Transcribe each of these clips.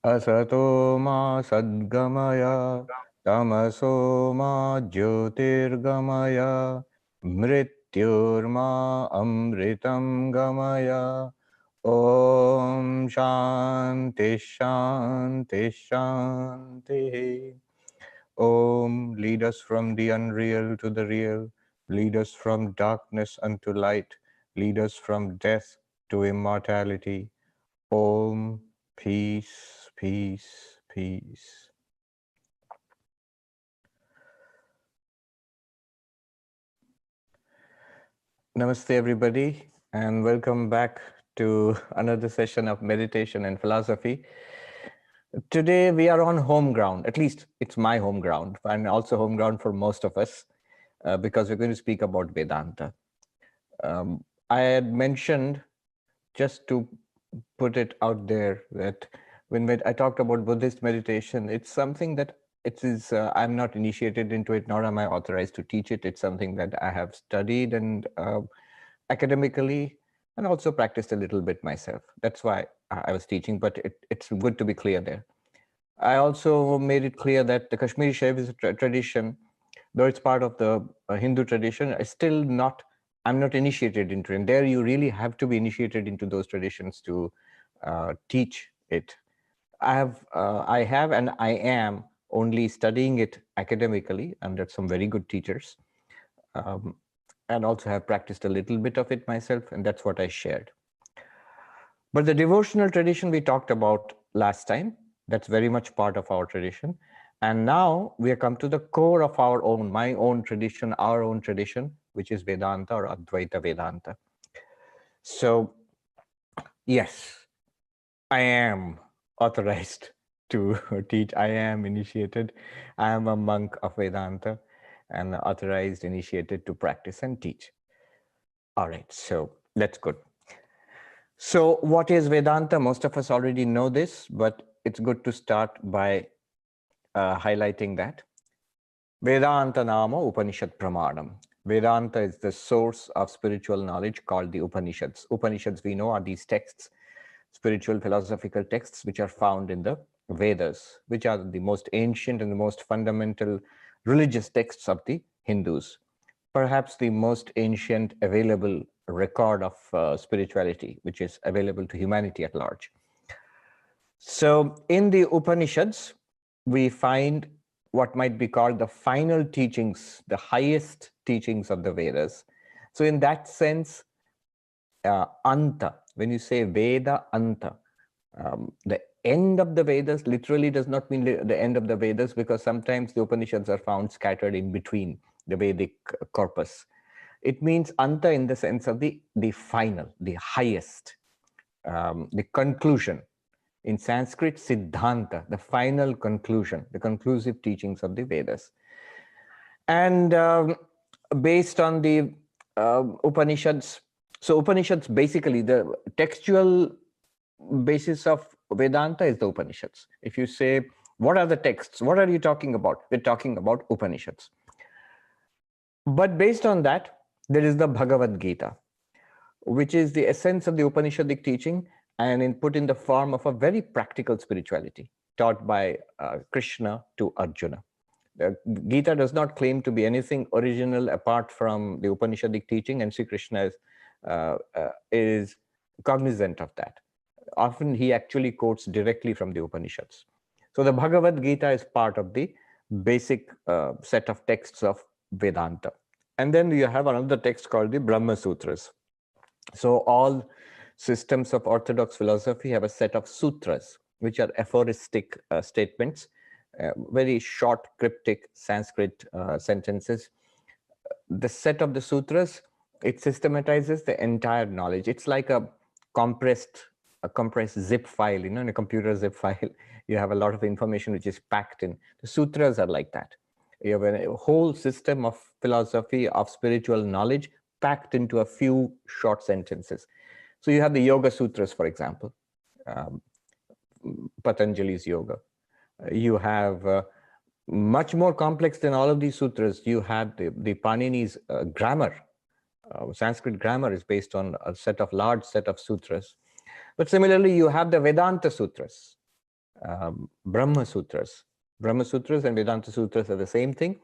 Asato ma sadgamaya tamaso ma jyotirgamaya mrityurma amritam gamaya. Om Shanti Shanti Shanti. Om, lead us from the unreal to the real, lead us from darkness unto light, lead us from death to immortality. Om, peace, peace, peace. Namaste, everybody, and welcome back to another session of meditation and philosophy. Today we are on home ground, at least it's my home ground, and also home ground for most of us, because we're going to speak about Vedanta. I had mentioned, just to put it out there, that when I talked about Buddhist meditation, it's something that I'm not initiated into it, nor am I authorized to teach it. It's something that I have studied and academically, and also practiced a little bit myself. That's why I was teaching, but it's good to be clear there. I also made it clear that the Kashmiri Shaivism tradition, though it's part of the Hindu tradition, is still not, I'm not initiated into it. And there you really have to be initiated into those traditions to teach it. I have and I am only studying it academically under some very good teachers, and also have practiced a little bit of it myself, and that's what I shared. But the devotional tradition we talked about last time, that's very much part of our tradition. And now we have come to the core of our own, my own tradition, our own tradition, which is Vedanta or Advaita Vedanta. So, yes, I am authorized to teach. I am initiated. I am a monk of Vedanta and authorized, initiated to practice and teach. All right, so that's good. So what is Vedanta? Most of us already know this, but it's good to start by highlighting that. Vedanta Nama Upanishad Pramanam. Vedanta is the source of spiritual knowledge called the Upanishads. Upanishads, we know, are these texts, spiritual philosophical texts, which are found in the Vedas, which are the most ancient and the most fundamental religious texts of the Hindus. Perhaps the most ancient available record of spirituality, which is available to humanity at large. So in the Upanishads, we find what might be called the final teachings, the highest teachings of the Vedas. So in that sense, Anta, when you say Veda Anta, the end of the Vedas literally does not mean the end of the Vedas, because sometimes the Upanishads are found scattered in between the Vedic corpus. It means Anta in the sense of the final, the highest, the conclusion. In Sanskrit, Siddhanta, the final conclusion, the conclusive teachings of the Vedas. And based on the Upanishads, so Upanishads, basically the textual basis of Vedanta is the Upanishads. If you say, what are the texts? What are you talking about? We're talking about Upanishads. But based on that, there is the Bhagavad Gita, which is the essence of the Upanishadic teaching, and put in the form of a very practical spirituality taught by Krishna to Arjuna. The Gita does not claim to be anything original apart from the Upanishadic teaching, and Sri Krishna is cognizant of that. Often he actually quotes directly from the Upanishads. So the Bhagavad Gita is part of the basic set of texts of Vedanta. And then you have another text called the Brahma Sutras. So all systems of orthodox philosophy have a set of sutras, which are aphoristic statements, very short, cryptic Sanskrit sentences. The set of the sutras, it systematizes the entire knowledge. It's like a compressed zip file, in a computer zip file. You have a lot of information which is packed in. The sutras are like that. You have a whole system of philosophy, of spiritual knowledge, packed into a few short sentences. So you have the Yoga Sutras, for example, Patanjali's Yoga. You have much more complex than all of these sutras. You have the Panini's grammar, Sanskrit grammar is based on a large set of sutras. But similarly, you have the Vedanta Sutras, Brahma Sutras. Brahma Sutras and Vedanta Sutras are the same thing.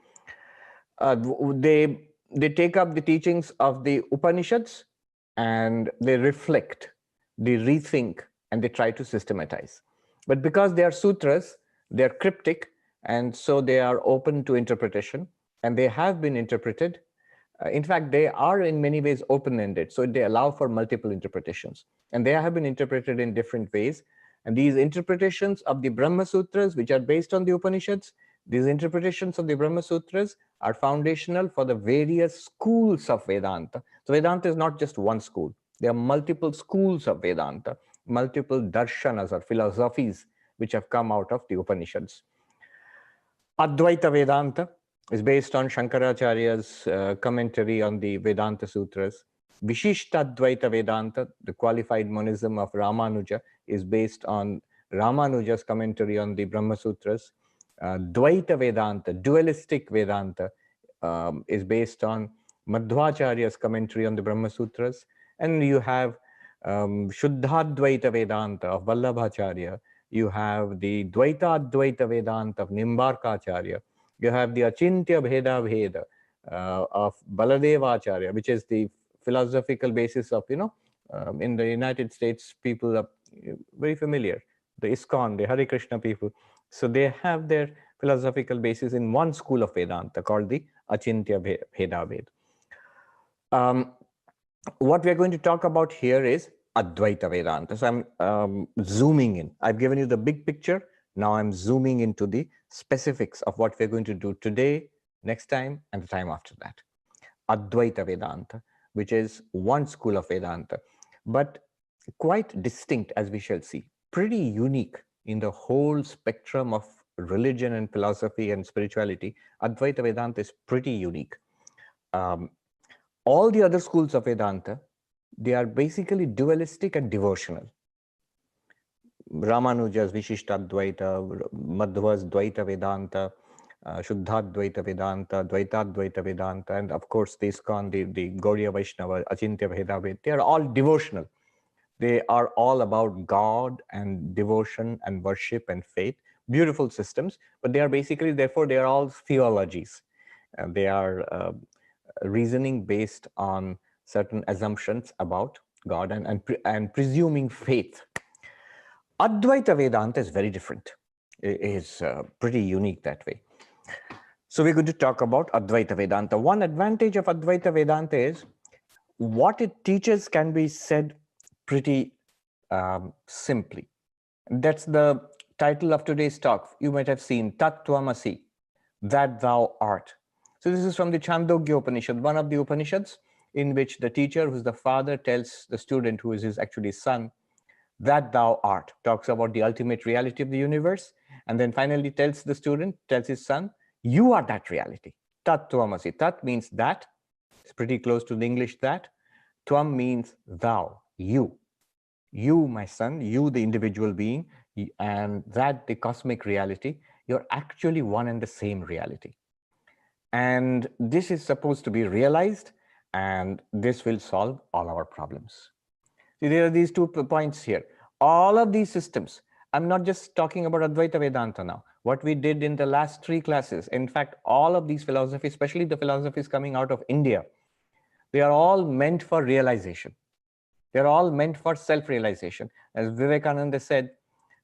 They take up the teachings of the Upanishads and they reflect, they rethink, and they try to systematize. But because they are sutras, they are cryptic, and so they are open to interpretation, and they have been interpreted. In fact, they are in many ways open-ended, so they allow for multiple interpretations. And they have been interpreted in different ways. And these interpretations of the Brahma Sutras, which are based on the Upanishads, these interpretations of the Brahma Sutras are foundational for the various schools of Vedanta. So Vedanta is not just one school. There are multiple schools of Vedanta, multiple darshanas or philosophies which have come out of the Upanishads. Advaita Vedanta is based on Shankaracharya's commentary on the Vedanta Sutras. Vishishtadvaita Vedanta, the qualified monism of Ramanuja, is based on Ramanuja's commentary on the Brahma Sutras. Dvaita Vedanta, dualistic Vedanta, is based on Madhvacharya's commentary on the Brahma Sutras. And you have Shuddhadvaita Vedanta of Vallabhacharya. You have the Dvaita Advaita Vedanta of Nimbarkacharya. You have the Achintya Bheda Bheda of Baladevacharya, which is the philosophical basis of, in the United States, people are very familiar. The ISKCON, the Hare Krishna people. So they have their philosophical basis in one school of Vedanta called the Achintya Bheda Bheda. What we're going to talk about here is Advaita Vedanta. So I'm zooming in. I've given you the big picture. Now I'm zooming into the specifics of what we're going to do today, next time, and the time after that. Advaita Vedanta, which is one school of Vedanta, but quite distinct, as we shall see, pretty unique in the whole spectrum of religion and philosophy and spirituality. Advaita Vedanta is pretty unique. All the other schools of Vedanta, they are basically dualistic and devotional. Ramanuja's Vishishtadvaita, Madhva's Dvaita Vedanta, Shuddhadvaita Vedanta, Dvaitadvaita Vedanta, and of course the ISKCON, the Gaudiya Vaishnava, Achintya Bheda Bheda, they are all devotional. They are all about God and devotion and worship and faith. Beautiful systems, but they are basically, therefore, they are all theologies. They are reasoning based on certain assumptions about God and presuming faith. Advaita Vedanta is very different. It is pretty unique that way. So we're going to talk about Advaita Vedanta. One advantage of Advaita Vedanta is what it teaches can be said pretty simply. That's the title of today's talk. You might have seen Tat Tvam Asi, that thou art. So this is from the Chandogya Upanishad, one of the Upanishads in which the teacher, who's the father, tells the student, who is his actually son, that thou art, talks about the ultimate reality of the universe, and then finally tells the student, tells his son, you are that reality. Tat Tvam Asi. Tat means that. It's pretty close to the English that. Tvam means thou, you. You, my son, you, the individual being, and that, the cosmic reality, you're actually one and the same reality. And this is supposed to be realized, and this will solve all our problems. See, there are these 2 points here. All of these systems, I'm not just talking about Advaita Vedanta now. What we did in the last 3 classes, in fact, all of these philosophies, especially the philosophies coming out of India, they are all meant for realization. They're all meant for self-realization. As Vivekananda said,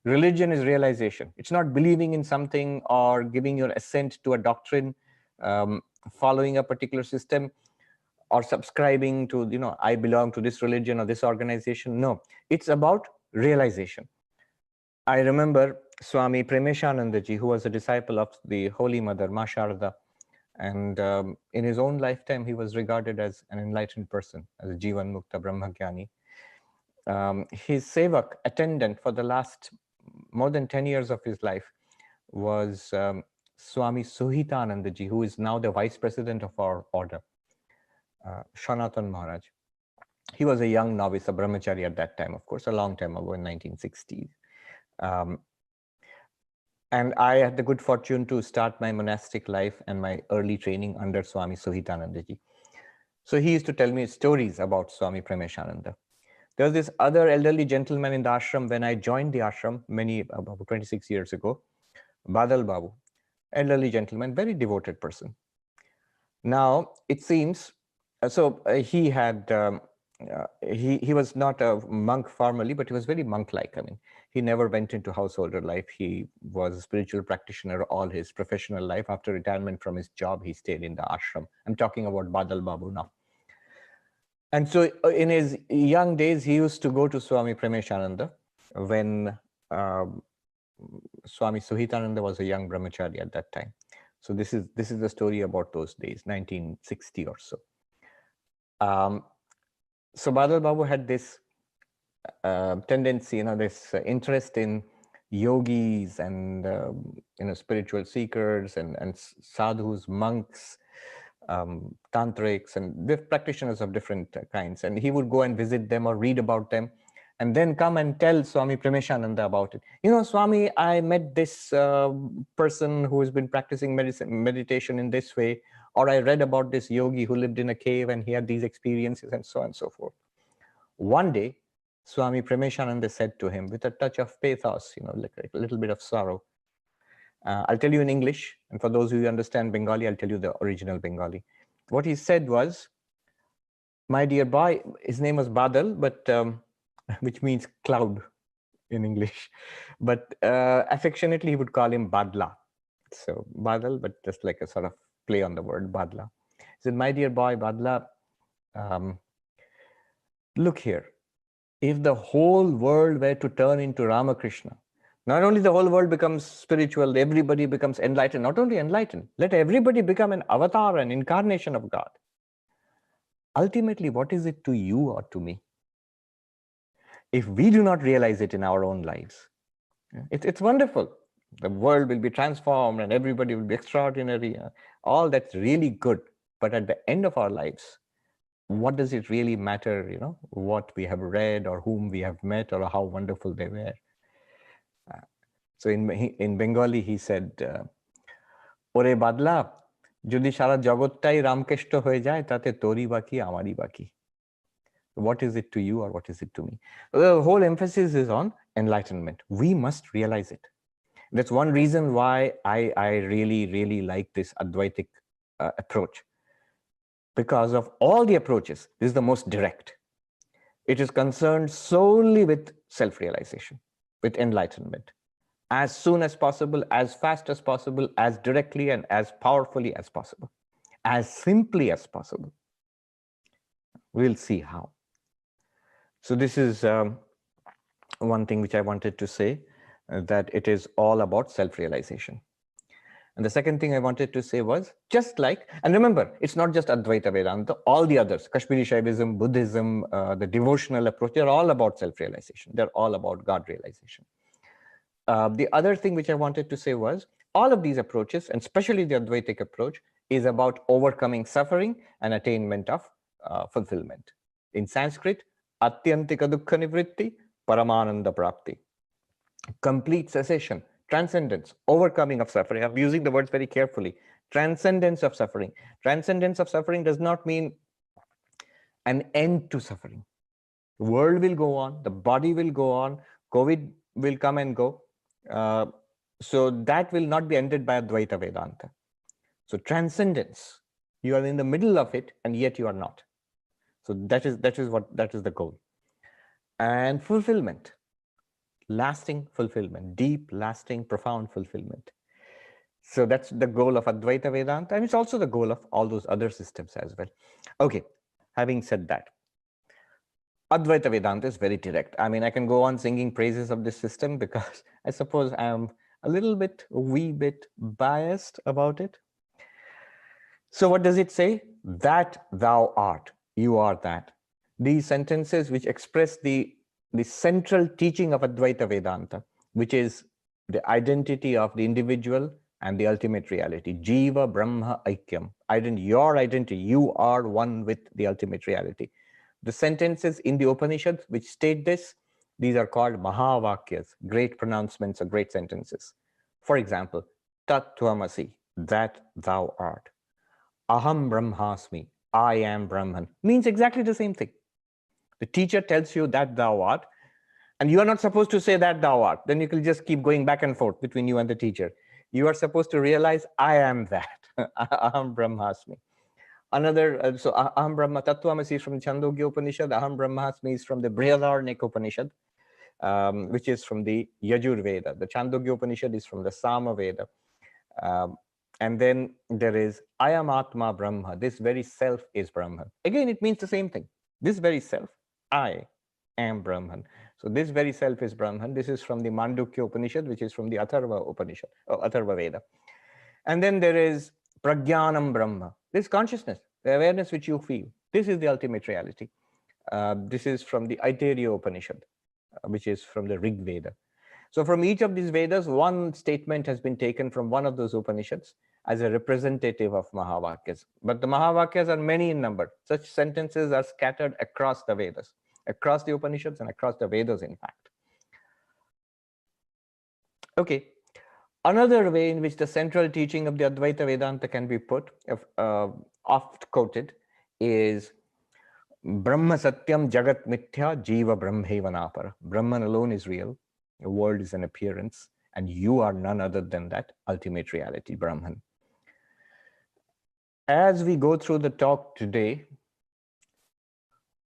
religion is realization. It's not believing in something or giving your assent to a doctrine, following a particular system, or subscribing to, I belong to this religion or this organization. No, it's about realization. I remember Swami Premeshanandaji, who was a disciple of the Holy Mother, Ma Sharda, and in his own lifetime, he was regarded as an enlightened person, as a Jivan Mukta Brahmagyani. His sevak, attendant for the last more than 10 years of his life was Swami Suhitanandaji, who is now the vice president of our order, Sanatan Maharaj. He was a young novice, a brahmachari at that time, of course, a long time ago in 1960s. And I had the good fortune to start my monastic life and my early training under Swami Suhitanandaji. So he used to tell me stories about Swami Prameshananda. There was this other elderly gentleman in the ashram when I joined the ashram about 26 years ago, Badal Babu, elderly gentleman, very devoted person. Now, it seems, he had, he was not a monk formally, but he was very monk-like. I mean, he never went into householder life. He was a spiritual practitioner all his professional life. After retirement from his job, he stayed in the ashram. I'm talking about Badal Babu now. And so in his young days, he used to go to Swami Prameshananda when Swami Suhitananda was a young brahmachari at that time. So this is the story about those days, 1960 or so. So Badal Babu had this tendency, this interest in yogis and spiritual seekers and sadhus, monks, tantrics, and practitioners of different kinds. And he would go and visit them or read about them, and then come and tell Swami Prameshananda about it. Swami, I met this person who has been practicing meditation in this way, or I read about this yogi who lived in a cave and he had these experiences, and so on and so forth. One day, Swami Prameshananda said to him with a touch of pathos, like a little bit of sorrow, I'll tell you in English, and for those who understand Bengali, I'll tell you the original Bengali. What he said was, my dear boy, his name was Badal, but which means cloud in English, but affectionately he would call him Badla. So Badal, but just like a sort of play on the word Badla. He said, my dear boy, Badla, look here, if the whole world were to turn into Ramakrishna, not only the whole world becomes spiritual, everybody becomes enlightened, not only enlightened, let everybody become an avatar, an incarnation of God. Ultimately, what is it to you or to me? If we do not realize it in our own lives, it's wonderful. The world will be transformed and everybody will be extraordinary. All that's really good. But at the end of our lives, what does it really matter, what we have read or whom we have met or how wonderful they were? So in Bengali, he said, Ore Badla, যদি সারা জগৎটাই রামকৃষ্ণ হয়ে যায় তাতে তোরই বাকি আমারই বাকি. What is it to you or what is it to me? The whole emphasis is on enlightenment. We must realize it. That's one reason why I really, really like this Advaitic approach. Because of all the approaches, this is the most direct. It is concerned solely with self-realization, with enlightenment. As soon as possible, as fast as possible, as directly and as powerfully as possible, as simply as possible. We'll see how. So this is one thing which I wanted to say, that it is all about self-realization. And the second thing I wanted to say was, just like, and remember, it's not just Advaita Vedanta, all the others, Kashmiri Shaivism, Buddhism, the devotional approach, they're all about self-realization. They're all about God realization. The other thing which I wanted to say was, all of these approaches, and especially the Advaitic approach, is about overcoming suffering and attainment of fulfillment. In Sanskrit, Atyantika dukkha nivritti, paramananda prapti. Complete cessation, transcendence, overcoming of suffering. I'm using the words very carefully. Transcendence of suffering. Transcendence of suffering does not mean an end to suffering. The world will go on, the body will go on, COVID will come and go. So that will not be ended by Advaita Vedanta. So transcendence, you are in the middle of it and yet you are not. So that is the goal. And fulfillment, lasting fulfillment, deep, lasting, profound fulfillment. So that's the goal of Advaita Vedanta, and it's also the goal of all those other systems as well. Okay, having said that, Advaita Vedanta is very direct. I mean, I can go on singing praises of this system because I suppose I am a wee bit biased about it. So what does it say? That thou art, you are that. These sentences which express the central teaching of Advaita Vedanta, which is the identity of the individual and the ultimate reality. Jiva Brahma Aikyam. Your identity, you are one with the ultimate reality. The sentences in the Upanishads which state this, these are called Mahavakyas, great pronouncements or great sentences. For example, Tat Tvam Asi, that thou art. Aham Brahmasmi, I am Brahman, means exactly the same thing. The teacher tells you that thou art, and you are not supposed to say that thou art. Then you can just keep going back and forth between you and the teacher. You are supposed to realize, I am that. Aham Brahmasmi. Another, so Aham Brahma, Tat Tvam Asi is from Chandogya Upanishad. Aham Brahmasmi is from the Brihadaranyaka Upanishad, which is from the Yajur Veda. The Chandogya Upanishad is from the Sama Veda. And then there is I am Atma Brahma. This very self is Brahman. Again, it means the same thing. This very self, I am Brahman. So this very self is Brahman. This is from the Mandukya Upanishad, which is from the Atharva Upanishad, Atharva Veda. And then there is Prajnanam Brahma. This consciousness, the awareness which you feel. This is the ultimate reality. This is from the Aitareya Upanishad, which is from the Rig Veda. So from each of these Vedas, one statement has been taken from one of those Upanishads as a representative of Mahavakyas. But the Mahavakyas are many in number. Such sentences are scattered across the Vedas, across the Upanishads and across the Vedas, in fact. Okay. Another way in which the central teaching of the Advaita Vedanta can be put, oft quoted, is Brahma Satyam Jagat Mithya Jiva Brahmevanapara. Brahman alone is real. The world is an appearance, and you are none other than that ultimate reality, Brahman. As we go through the talk today,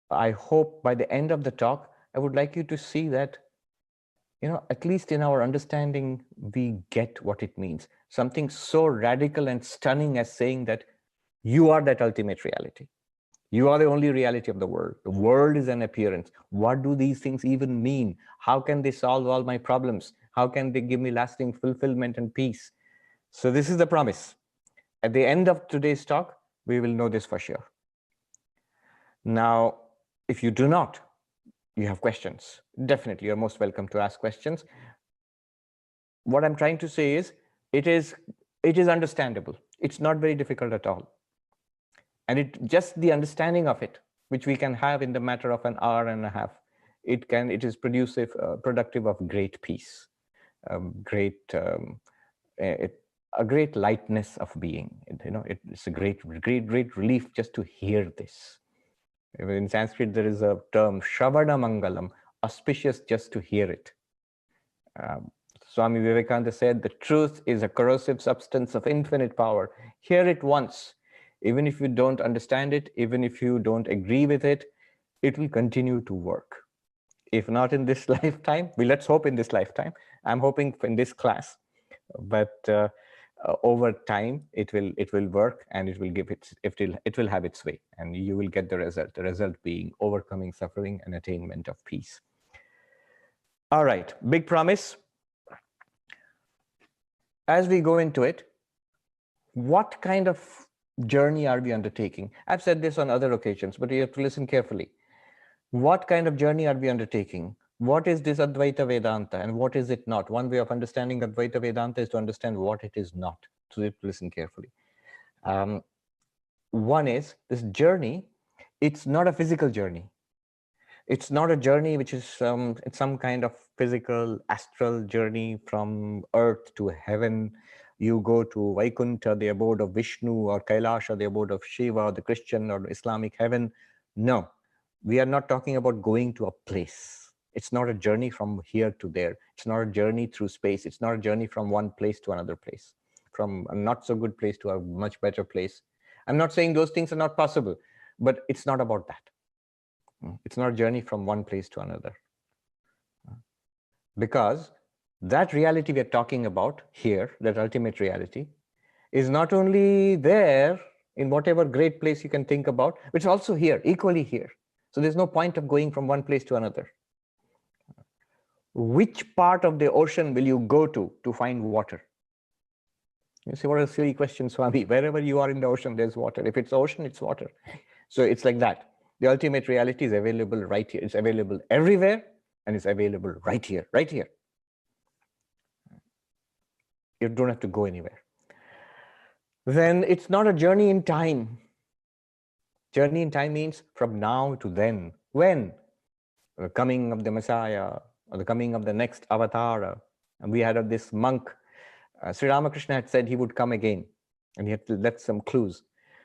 I hope by the end of the talk, I would like you to see that, at least in our understanding, we get what it means. Something so radical and stunning as saying that you are that ultimate reality. You are the only reality of the world. The world is an appearance. What do these things even mean? How can they solve all my problems? How can they give me lasting fulfillment and peace? So this is the promise. At the end of today's talk, we will know this for sure. Now, if you do not, you have questions. Definitely, you're most welcome to ask questions. What I'm trying to say is, it is understandable. It's not very difficult at all. And just the understanding of it, which we can have in the matter of an hour and a half, it is productive of great peace, a great lightness of being. It's a great relief just to hear this. In Sanskrit, there is a term, Shravana Mangalam, auspicious just to hear it. Swami Vivekananda said, the truth is a corrosive substance of infinite power. Hear it once. Even if you don't understand it, even if you don't agree with it, it will continue to work. If not in this lifetime, let's hope in this lifetime. I'm hoping in this class, but over time it will work, and it will have its way, and you will get the result. The result being overcoming suffering and attainment of peace. All right, big promise. As we go into it, what kind of journey are we undertaking? I've said this on other occasions, but you have to listen carefully. What kind of journey are we undertaking? What is this Advaita Vedanta and what is it not? One way of understanding Advaita Vedanta is to understand what it is not. So you have to listen carefully. One is this journey. It's not a physical journey. It's not a journey which is some kind of physical astral journey from earth to heaven. You go to Vaikuntha, the abode of Vishnu, or Kailasha, the abode of Shiva, or the Christian or Islamic heaven. No, we are not talking about going to a place. It's not a journey from here to there. It's not a journey through space. It's not a journey from one place to another place, from a not so good place to a much better place. I'm not saying those things are not possible, but it's not about that. It's not a journey from one place to another. Because that reality we're talking about here, that ultimate reality, is not only there in whatever great place you can think about, but it's also here, equally here. So there's no point of going from one place to another. Which part of the ocean will you go to find water? You see, what a silly question, Swami. Wherever you are in the ocean, there's water. If it's ocean, it's water. So it's like that. The ultimate reality is available right here. It's available everywhere, and it's available right here, right here. You don't have to go anywhere. Then it's not a journey in time. Journey in time means from now to then. When? The coming of the Messiah, or the coming of the next avatar. And we had this monk, Sri Ramakrishna had said he would come again, and he had to let some clues.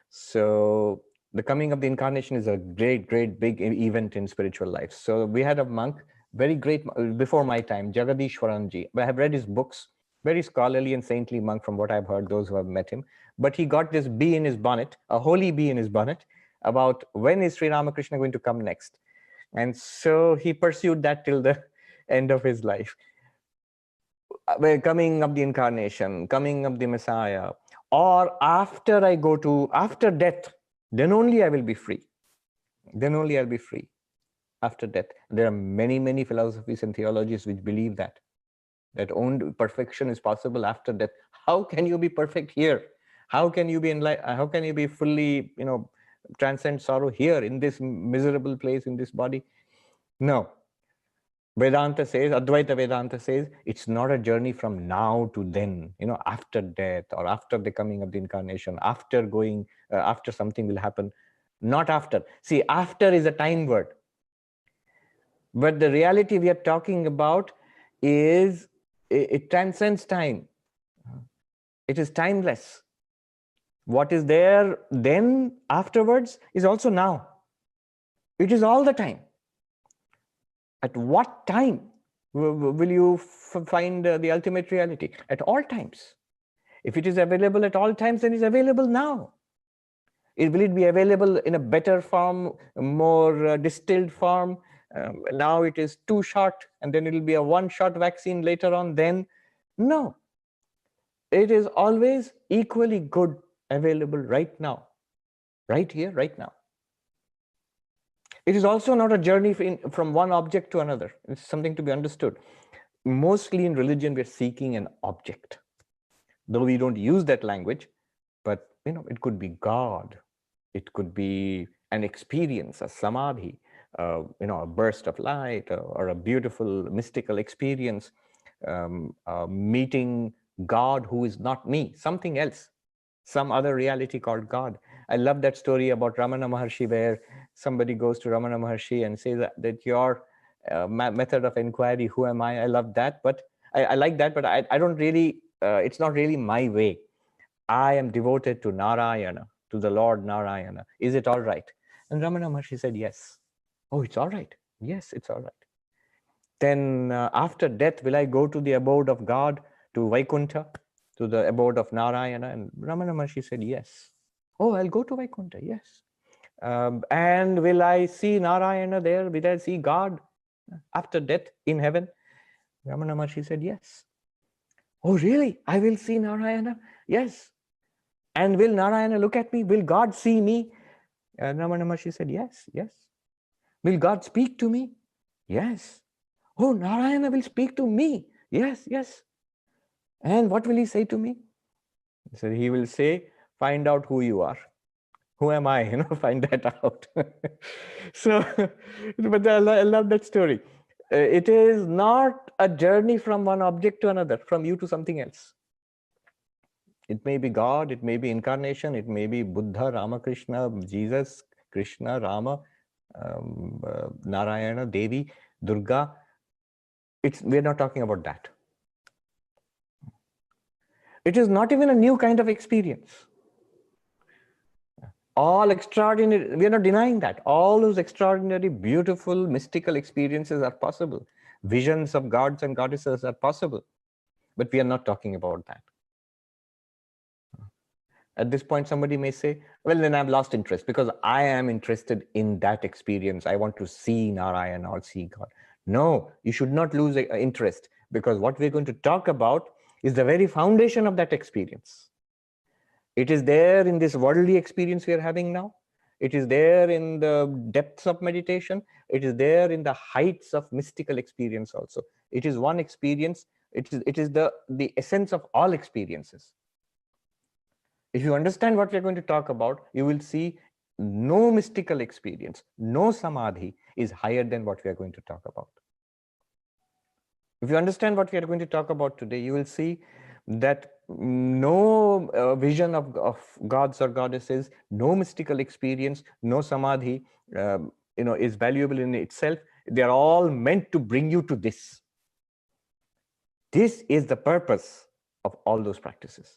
So The coming of the incarnation is a great, great big event in spiritual life. So we had a monk, very great, before my time, Jagadishwaranji. I have read his books, very scholarly and saintly monk from what I've heard, those who have met him. But he got this bee in his bonnet, a holy bee in his bonnet, about when is Sri Ramakrishna going to come next. And so he pursued that till the end of his life. Coming of the incarnation, coming of the Messiah, or after death, then only I will be free. Then only I'll be free after death. There are many, many philosophies and theologies which believe that only perfection is possible after death. How can you be perfect here? How can you be how can you be fully, transcend sorrow here in this miserable place, in this body? No. Vedanta says, Advaita Vedanta says, it's not a journey from now to then, after death or after the coming of the incarnation, after going, after something will happen. Not after. See, after is a time word. But the reality we are talking about is, it transcends time. It is timeless. What is there then, afterwards, is also now. It is all the time. At what time will you find the ultimate reality? At all times. If it is available at all times, then it's available now. Will it be available in a better form, more distilled form? Now it is too short, and then it will be a one-shot vaccine later on. Then, no. It is always equally good, available right now, right here, right now. It is also not a journey from one object to another. It's something to be understood. Mostly in religion, we're seeking an object. Though we don't use that language, but it could be God. It could be an experience, a samadhi, a burst of light, or a beautiful mystical experience, meeting God who is not me, something else, some other reality called God. I love that story about Ramana Maharshi, where somebody goes to Ramana Maharshi and says that your method of inquiry, who am I? I love that, but I like that, but I don't really, it's not really my way. I am devoted to Narayana, to the Lord Narayana. Is it all right? And Ramana Maharshi said, yes. Oh, it's all right. Yes, it's all right. Then after death, will I go to the abode of God, to Vaikuntha, to the abode of Narayana? And Ramana Maharshi said, yes. Oh, I'll go to Vaikuntha, yes. And will I see Narayana there? Will I see God after death in heaven? Ramana Maharshi said, yes. Oh, really? I will see Narayana? Yes. And will Narayana look at me? Will God see me? Ramana Maharshi said, yes, yes. Will God speak to me? Yes. Oh, Narayana will speak to me. Yes, yes. And what will he say to me? So he will say, find out who you are. Who am I? Find that out. So, but I love that story. It is not a journey from one object to another, from you to something else. It may be God, it may be incarnation, it may be Buddha, Ramakrishna, Jesus, Krishna, Rama, Narayana, Devi, Durga. We're not talking about that. It is not even a new kind of experience. All extraordinary, we are not denying that. All those extraordinary, beautiful, mystical experiences are possible. Visions of gods and goddesses are possible. But we are not talking about that. At this point, somebody may say, well, then I've lost interest because I am interested in that experience. I want to see Narayana or see God. No, you should not lose interest, because what we're going to talk about is the very foundation of that experience. It is there in this worldly experience we are having now. It is there in the depths of meditation. It is there in the heights of mystical experience also. It is one experience. It is the essence of all experiences. If you understand what we're going to talk about, you will see no mystical experience, no samadhi is higher than what we are going to talk about. If you understand what we are going to talk about today, you will see that no vision of gods or goddesses, no mystical experience, no samadhi, is valuable in itself. They are all meant to bring you to this. This is the purpose of all those practices.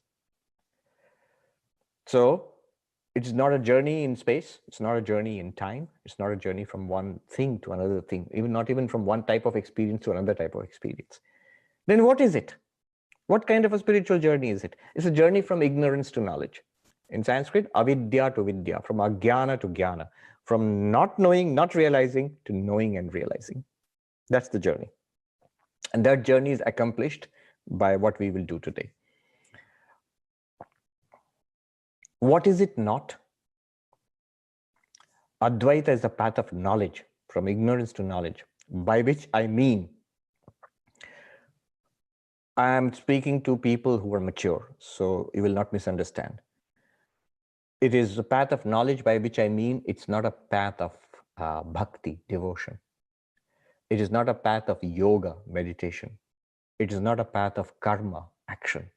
So, It's not a journey in space. It's not a journey in time. It's not a journey from one thing to another thing, not even from one type of experience to another type of experience. Then what is it? What kind of a spiritual journey is it? It's a journey from ignorance to knowledge. In Sanskrit, avidya to vidya, from ajnana to jnana, from not knowing, not realizing, to knowing and realizing. That's the journey. And that journey is accomplished by what we will do today. What is it not? Advaita is the path of knowledge, from ignorance to knowledge, by which I mean, I am speaking to people who are mature, so you will not misunderstand. It is a path of knowledge, by which I mean it's not a path of bhakti, devotion. It is not a path of yoga, meditation. It is not a path of karma, action.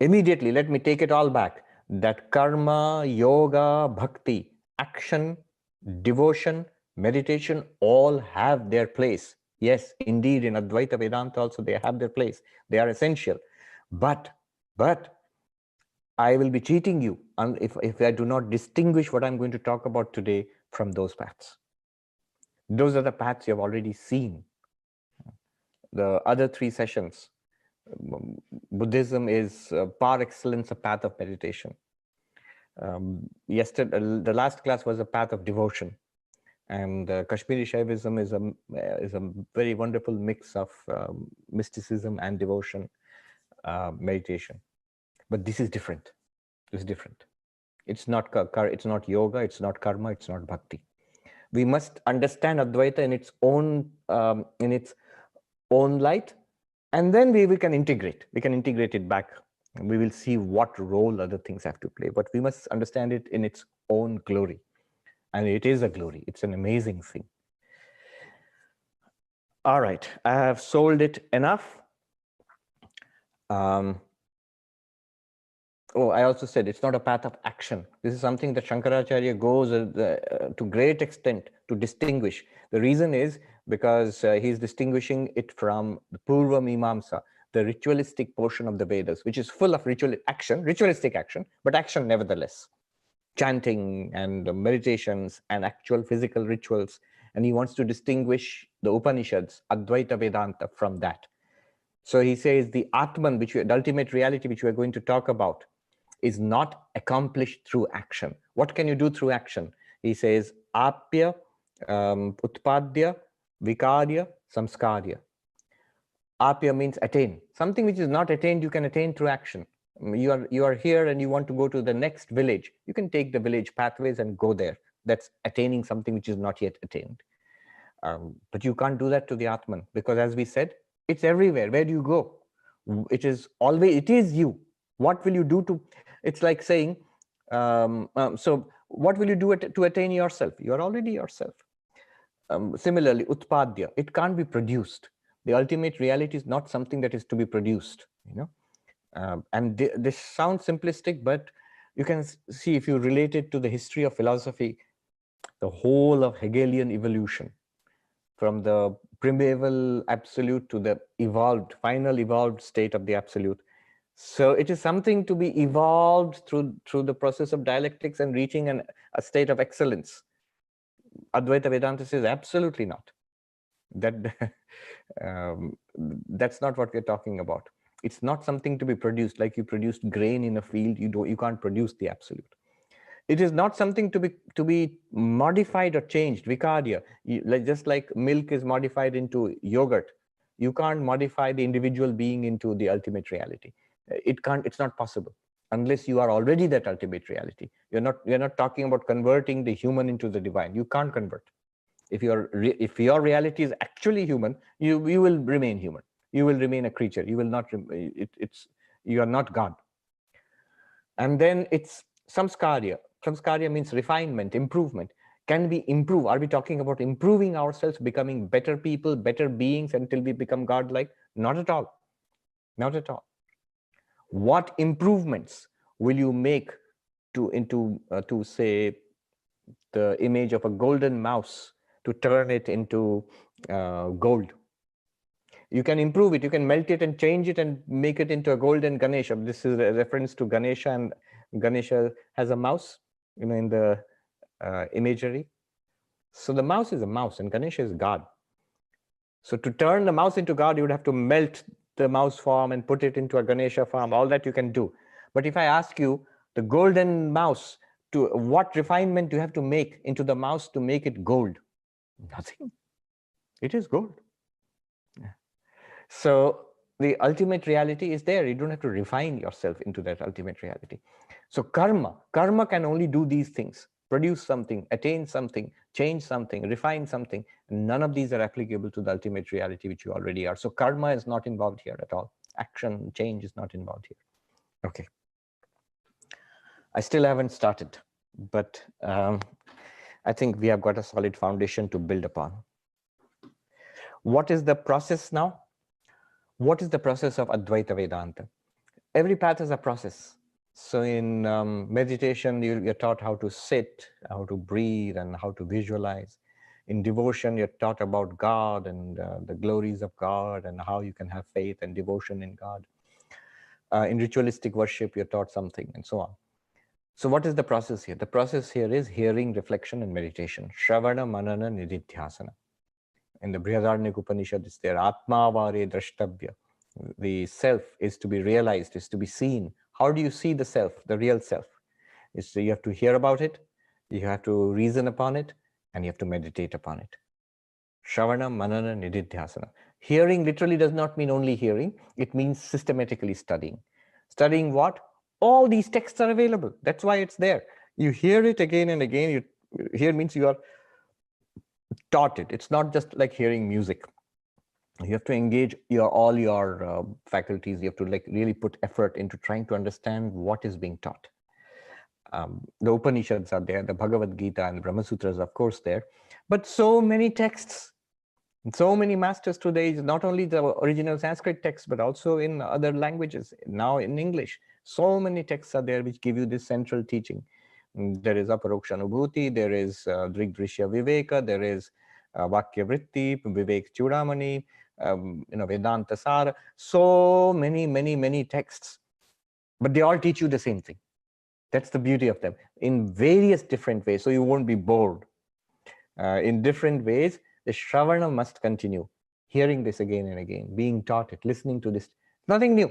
Immediately, let me take it all back. That karma, yoga, bhakti, action, devotion, meditation all have their place. Yes, indeed, in Advaita Vedanta also they have their place. They are essential. But I will be cheating you if I do not distinguish what I'm going to talk about today from those paths. Those are the paths you have already seen. The other three sessions, Buddhism is par excellence a path of meditation. Yesterday, the last class was a path of devotion, and Kashmiri Shaivism is a very wonderful mix of mysticism and devotion, meditation. But this is different. This is different. It's not yoga. It's not karma. It's not bhakti. We must understand Advaita in its own light, and then we can integrate. We can integrate it back. And we will see what role other things have to play. But we must understand it in its own glory. And it is a glory. It's an amazing thing. All right. I have sold it enough. I also said it's not a path of action. This is something that Shankaracharya goes to great extent to distinguish. The reason is because he's distinguishing it from the Purva Mimamsa, the ritualistic portion of the Vedas, which is full of ritualistic action, but action nevertheless. Chanting and meditations and actual physical rituals. And he wants to distinguish the Upanishads, Advaita Vedanta, from that. So he says the Atman, the ultimate reality which we are going to talk about, is not accomplished through action. What can you do through action? He says, Apya, Utpadya, Vikarya, Samskarya. Apya means attain. Something which is not attained, you can attain through action. You are here and you want to go to the next village. You can take the village pathways and go there. That's attaining something which is not yet attained. But you can't do that to the Atman, because as we said, it's everywhere. Where do you go? It is you. What will you do to, it's like saying, so what will you do to attain yourself? You are already yourself. Similarly, Utpadya, it can't be produced. The ultimate reality is not something that is to be produced, and this sounds simplistic, but you can see, if you relate it to the history of philosophy, the whole of Hegelian evolution, from the primeval absolute to the final evolved state of the absolute. So it is something to be evolved through the process of dialectics and reaching a state of excellence. Advaita Vedanta says absolutely not. That's not what we're talking about. It's not something to be produced, like you produced grain in a field. You can't produce the absolute. It is not something to be modified or changed. Vikarya, just like milk is modified into yogurt, you can't modify the individual being into the ultimate reality. It's not possible unless you are already that ultimate reality. You're not talking about converting the human into the divine. You can't convert. If your reality is actually human, you will remain human. You will remain a creature. You will not. You are not God. And then it's samskarya. Samskarya means refinement, improvement. Can we improve? Are we talking about improving ourselves, becoming better people, better beings until we become God-like? Not at all. Not at all. What improvements will you make to say the image of a golden mouse, to turn it into gold? You can improve it. You can melt it and change it and make it into a golden Ganesha. This is a reference to Ganesha and Ganesha has a mouse, in the imagery. So the mouse is a mouse and Ganesha is God. So to turn the mouse into God, you would have to melt the mouse form and put it into a Ganesha form. All that you can do. But if I ask you the golden mouse, to what refinement do you have to make into the mouse to make it gold? Nothing. It is gold. Yeah. So the ultimate reality is there. You don't have to refine yourself into that ultimate reality. So karma can only do these things: produce something, attain something, change something, refine something. None of these are applicable to the ultimate reality which you already are. So karma is not involved here at all. Action, change is not involved here. Okay. I still haven't started, but I think we have got a solid foundation to build upon. What is the process now? What is the process of Advaita Vedanta? Every path is a process. So in meditation, you're taught how to sit, how to breathe, and how to visualize. In devotion, you're taught about God and the glories of God and how you can have faith and devotion in God. In ritualistic worship, you're taught something, and so on. So what is the process here? The process here is hearing, reflection, and meditation. Shravana, Manana, Nididhyasana. In the Brihadaranyaka Upanishad, it's there. Atmavare drashtabhya. The self is to be realized, is to be seen. How do you see the self, the real self? So you have to hear about it, you have to reason upon it, and you have to meditate upon it. Shravana, Manana, Nididhyasana. Hearing literally does not mean only hearing. It means systematically studying. Studying what? All these texts are available. That's why it's there. You hear it again and again. Hear means you are taught it. It's not just like hearing music. You have to engage all your faculties. You have to really put effort into trying to understand what is being taught. The Upanishads are there, the Bhagavad Gita and the Brahma Sutras, of course, there. But so many texts, so many masters today, not only the original Sanskrit texts, but also in other languages, now in English. So many texts are there which give you this central teaching. There is Aparoksha Anubhuti, there is Drigdrishya Viveka, there is Vakya Vritti, Vivek Chudamani, Vedanta Sara. So many texts. But they all teach you the same thing. That's the beauty of them, in various different ways, so you won't be bored. In different ways, the Shravana must continue. Hearing this again and again, being taught it, listening to this. Nothing new.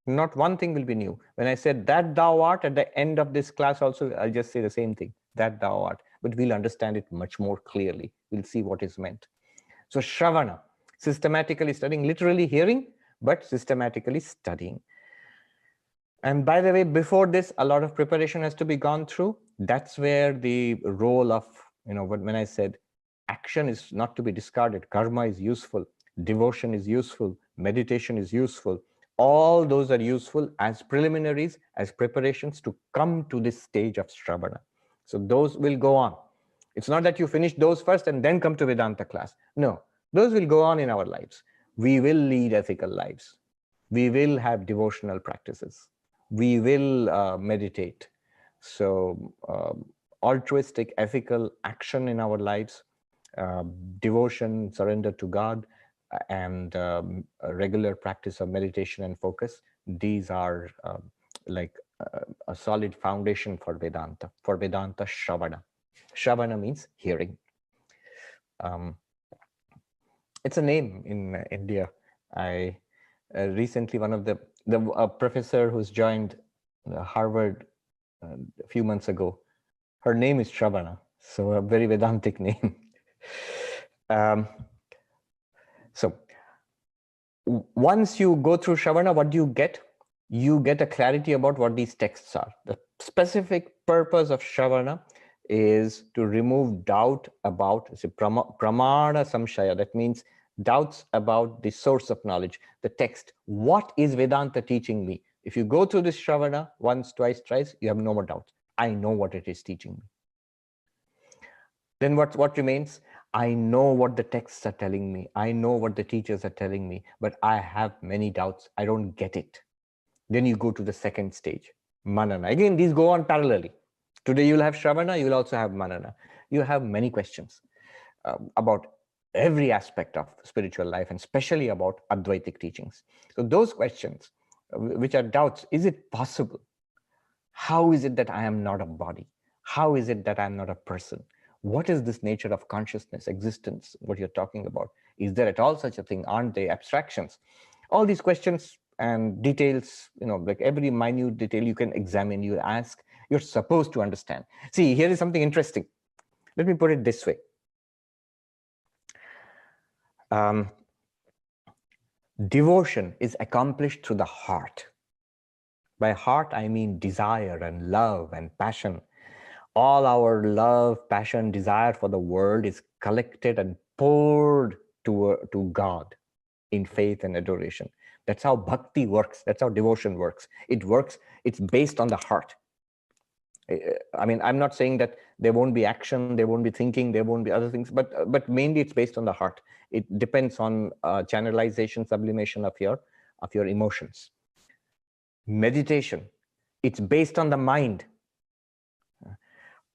Not one thing will be new. When I said that thou art at the end of this class also, I'll just say the same thing, that thou art. But we'll understand it much more clearly. We'll see what is meant. So Shravana, systematically studying, literally hearing, but systematically studying. And by the way, before this, a lot of preparation has to be gone through. That's where the role of, when I said action is not to be discarded, karma is useful, devotion is useful, meditation is useful. All those are useful as preliminaries, as preparations to come to this stage of Shravana. So those will go on. It's not that you finish those first and then come to Vedanta class. No, those will go on in our lives. We will lead ethical lives. We will have devotional practices. We will meditate. So altruistic, ethical action in our lives, devotion, surrender to God, and a regular practice of meditation and focus. These are like a solid foundation for Vedanta Shravana. Shravana means hearing. It's a name in India. I recently, one of the professor who's joined Harvard a few months ago, her name is Shravana, so a very Vedantic name. So once you go through Shravana, what do you get? You get a clarity about what these texts are. The specific purpose of Shravana is to remove doubt about pramana samshaya. That means doubts about the source of knowledge, the text. What is Vedanta teaching me? If you go through this Shravana once, twice, thrice, you have no more doubts. I know what it is teaching me. Then what remains? I know what the texts are telling me. I know what the teachers are telling me, but I have many doubts. I don't get it. Then you go to the second stage, Manana. Again, these go on parallelly. Today you'll have Shravana, you'll also have Manana. You have many questions about every aspect of spiritual life, and especially about Advaitic teachings. So those questions, which are doubts, is it possible How is it that I am not a body? How is it that I'm not a person? What is this nature of consciousness, existence, what you're talking about? Is there at all such a thing? Aren't they abstractions? All these questions and details, like every minute detail you can examine, you ask, you're supposed to understand. See, here is something interesting. Let me put it this way. Devotion is accomplished through the heart. By heart, I mean desire and love and passion. All our love, passion, desire for the world is collected and poured to God in faith and adoration. That's how bhakti works. That's how devotion works. It's based on the heart. I mean, I'm not saying that there won't be action, there won't be thinking, there won't be other things, but mainly it's based on the heart. It depends on channelization, sublimation of your emotions. Meditation, it's based on the mind.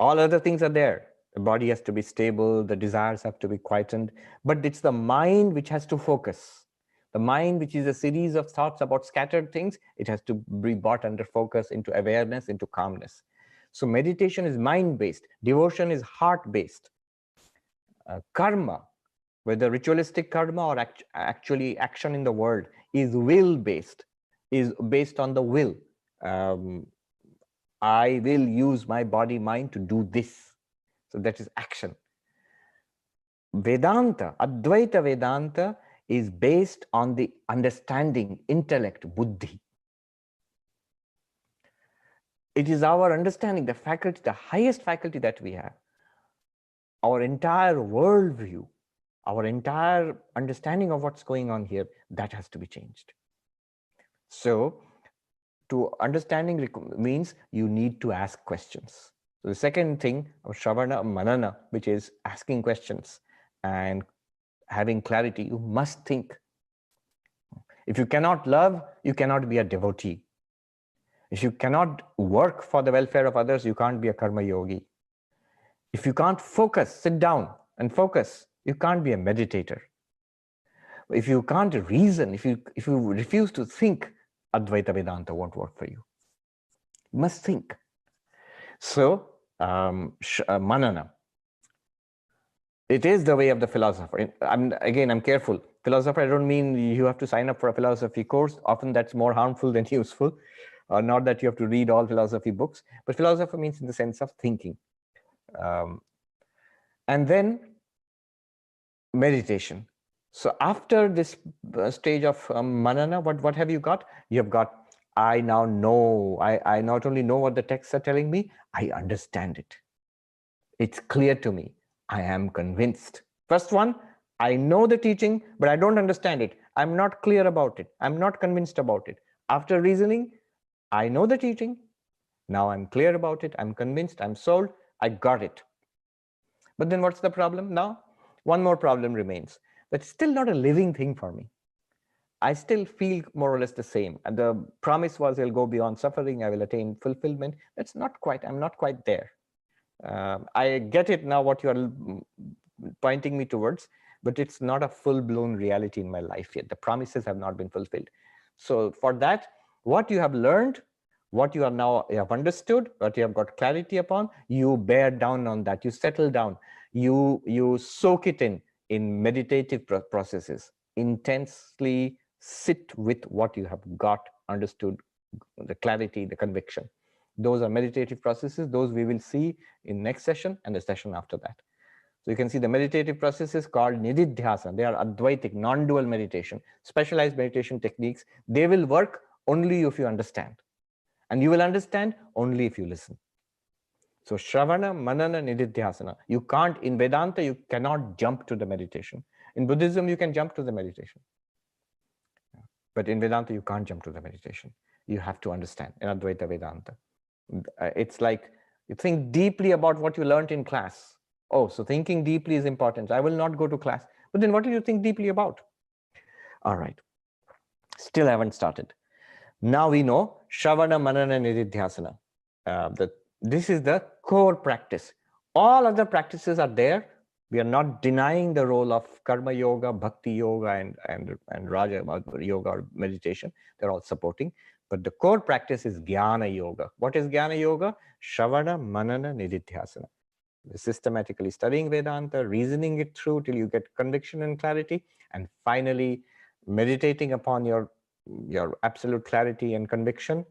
All other things are there. The body has to be stable, the desires have to be quietened, but it's the mind which has to focus. The mind, which is a series of thoughts about scattered things, it has to be brought under focus, into awareness, into calmness. So meditation is mind-based. Devotion is heart-based. Karma, whether ritualistic karma or actually action in the world, is will-based, is based on the will. I will use my body, mind to do this. So that is action. Vedanta, Advaita Vedanta, is based on the understanding, intellect, buddhi. It is our understanding, the faculty, the highest faculty that we have. Our entire worldview, our entire understanding of what's going on here, that has to be changed. So, to understanding means you need to ask questions. So the second thing, Shravana Manana, which is asking questions and having clarity, you must think. If you cannot love, you cannot be a devotee. If you cannot work for the welfare of others, you can't be a karma yogi. If you can't focus, sit down and focus, you can't be a meditator. If you can't reason, if you refuse to think, Advaita Vedanta won't work for you. You must think. So, manana. It is the way of the philosopher. I'm careful. Philosopher, I don't mean you have to sign up for a philosophy course. Often that's more harmful than useful. Not that you have to read all philosophy books, but philosopher means in the sense of thinking. And then meditation. So after this stage of manana, what have you got? You have got, I now know, I not only know what the texts are telling me, I understand it. It's clear to me. I am convinced. First one, I know the teaching, but I don't understand it. I'm not clear about it. I'm not convinced about it. After reasoning, I know the teaching. Now I'm clear about it. I'm convinced. I'm sold. I got it. But then what's the problem now? One more problem remains. That's still not a living thing for me. I still feel more or less the same. And the promise was I'll go beyond suffering. I will attain fulfillment. That's not quite, I'm not quite there. I get it now what you are pointing me towards, but it's not a full-blown reality in my life yet. The promises have not been fulfilled. So for that, what you have learned, what you have understood, what you have got clarity upon, you bear down on that, you settle down, you soak it in meditative processes, intensely sit with what you have got, understood, the clarity, the conviction. Those are meditative processes. Those we will see in next session and the session after that. So you can see the meditative processes called nididhyasana. They are Advaitic, non-dual meditation, specialized meditation techniques. They will work only if you understand. And you will understand only if you listen. So Shravana, Manana, Nididhyasana. You can't, in Vedanta, you cannot jump to the meditation. In Buddhism, you can jump to the meditation. But in Vedanta, you can't jump to the meditation. You have to understand in Advaita Vedanta. It's like you think deeply about what you learned in class. Oh, so thinking deeply is important. I will not go to class. But then what do you think deeply about? All right. Still haven't started. Now we know Shravana, Manana, Nididhyasana. This is the core practice. All other practices are there. We are not denying the role of karma yoga, bhakti yoga, and Raja yoga or meditation. They're all supporting. But the core practice is Jnana Yoga. What is Jnana Yoga? Shravana, Manana, Nididhyasana. Systematically studying Vedanta, reasoning it through till you get conviction and clarity, and finally meditating upon your absolute clarity and conviction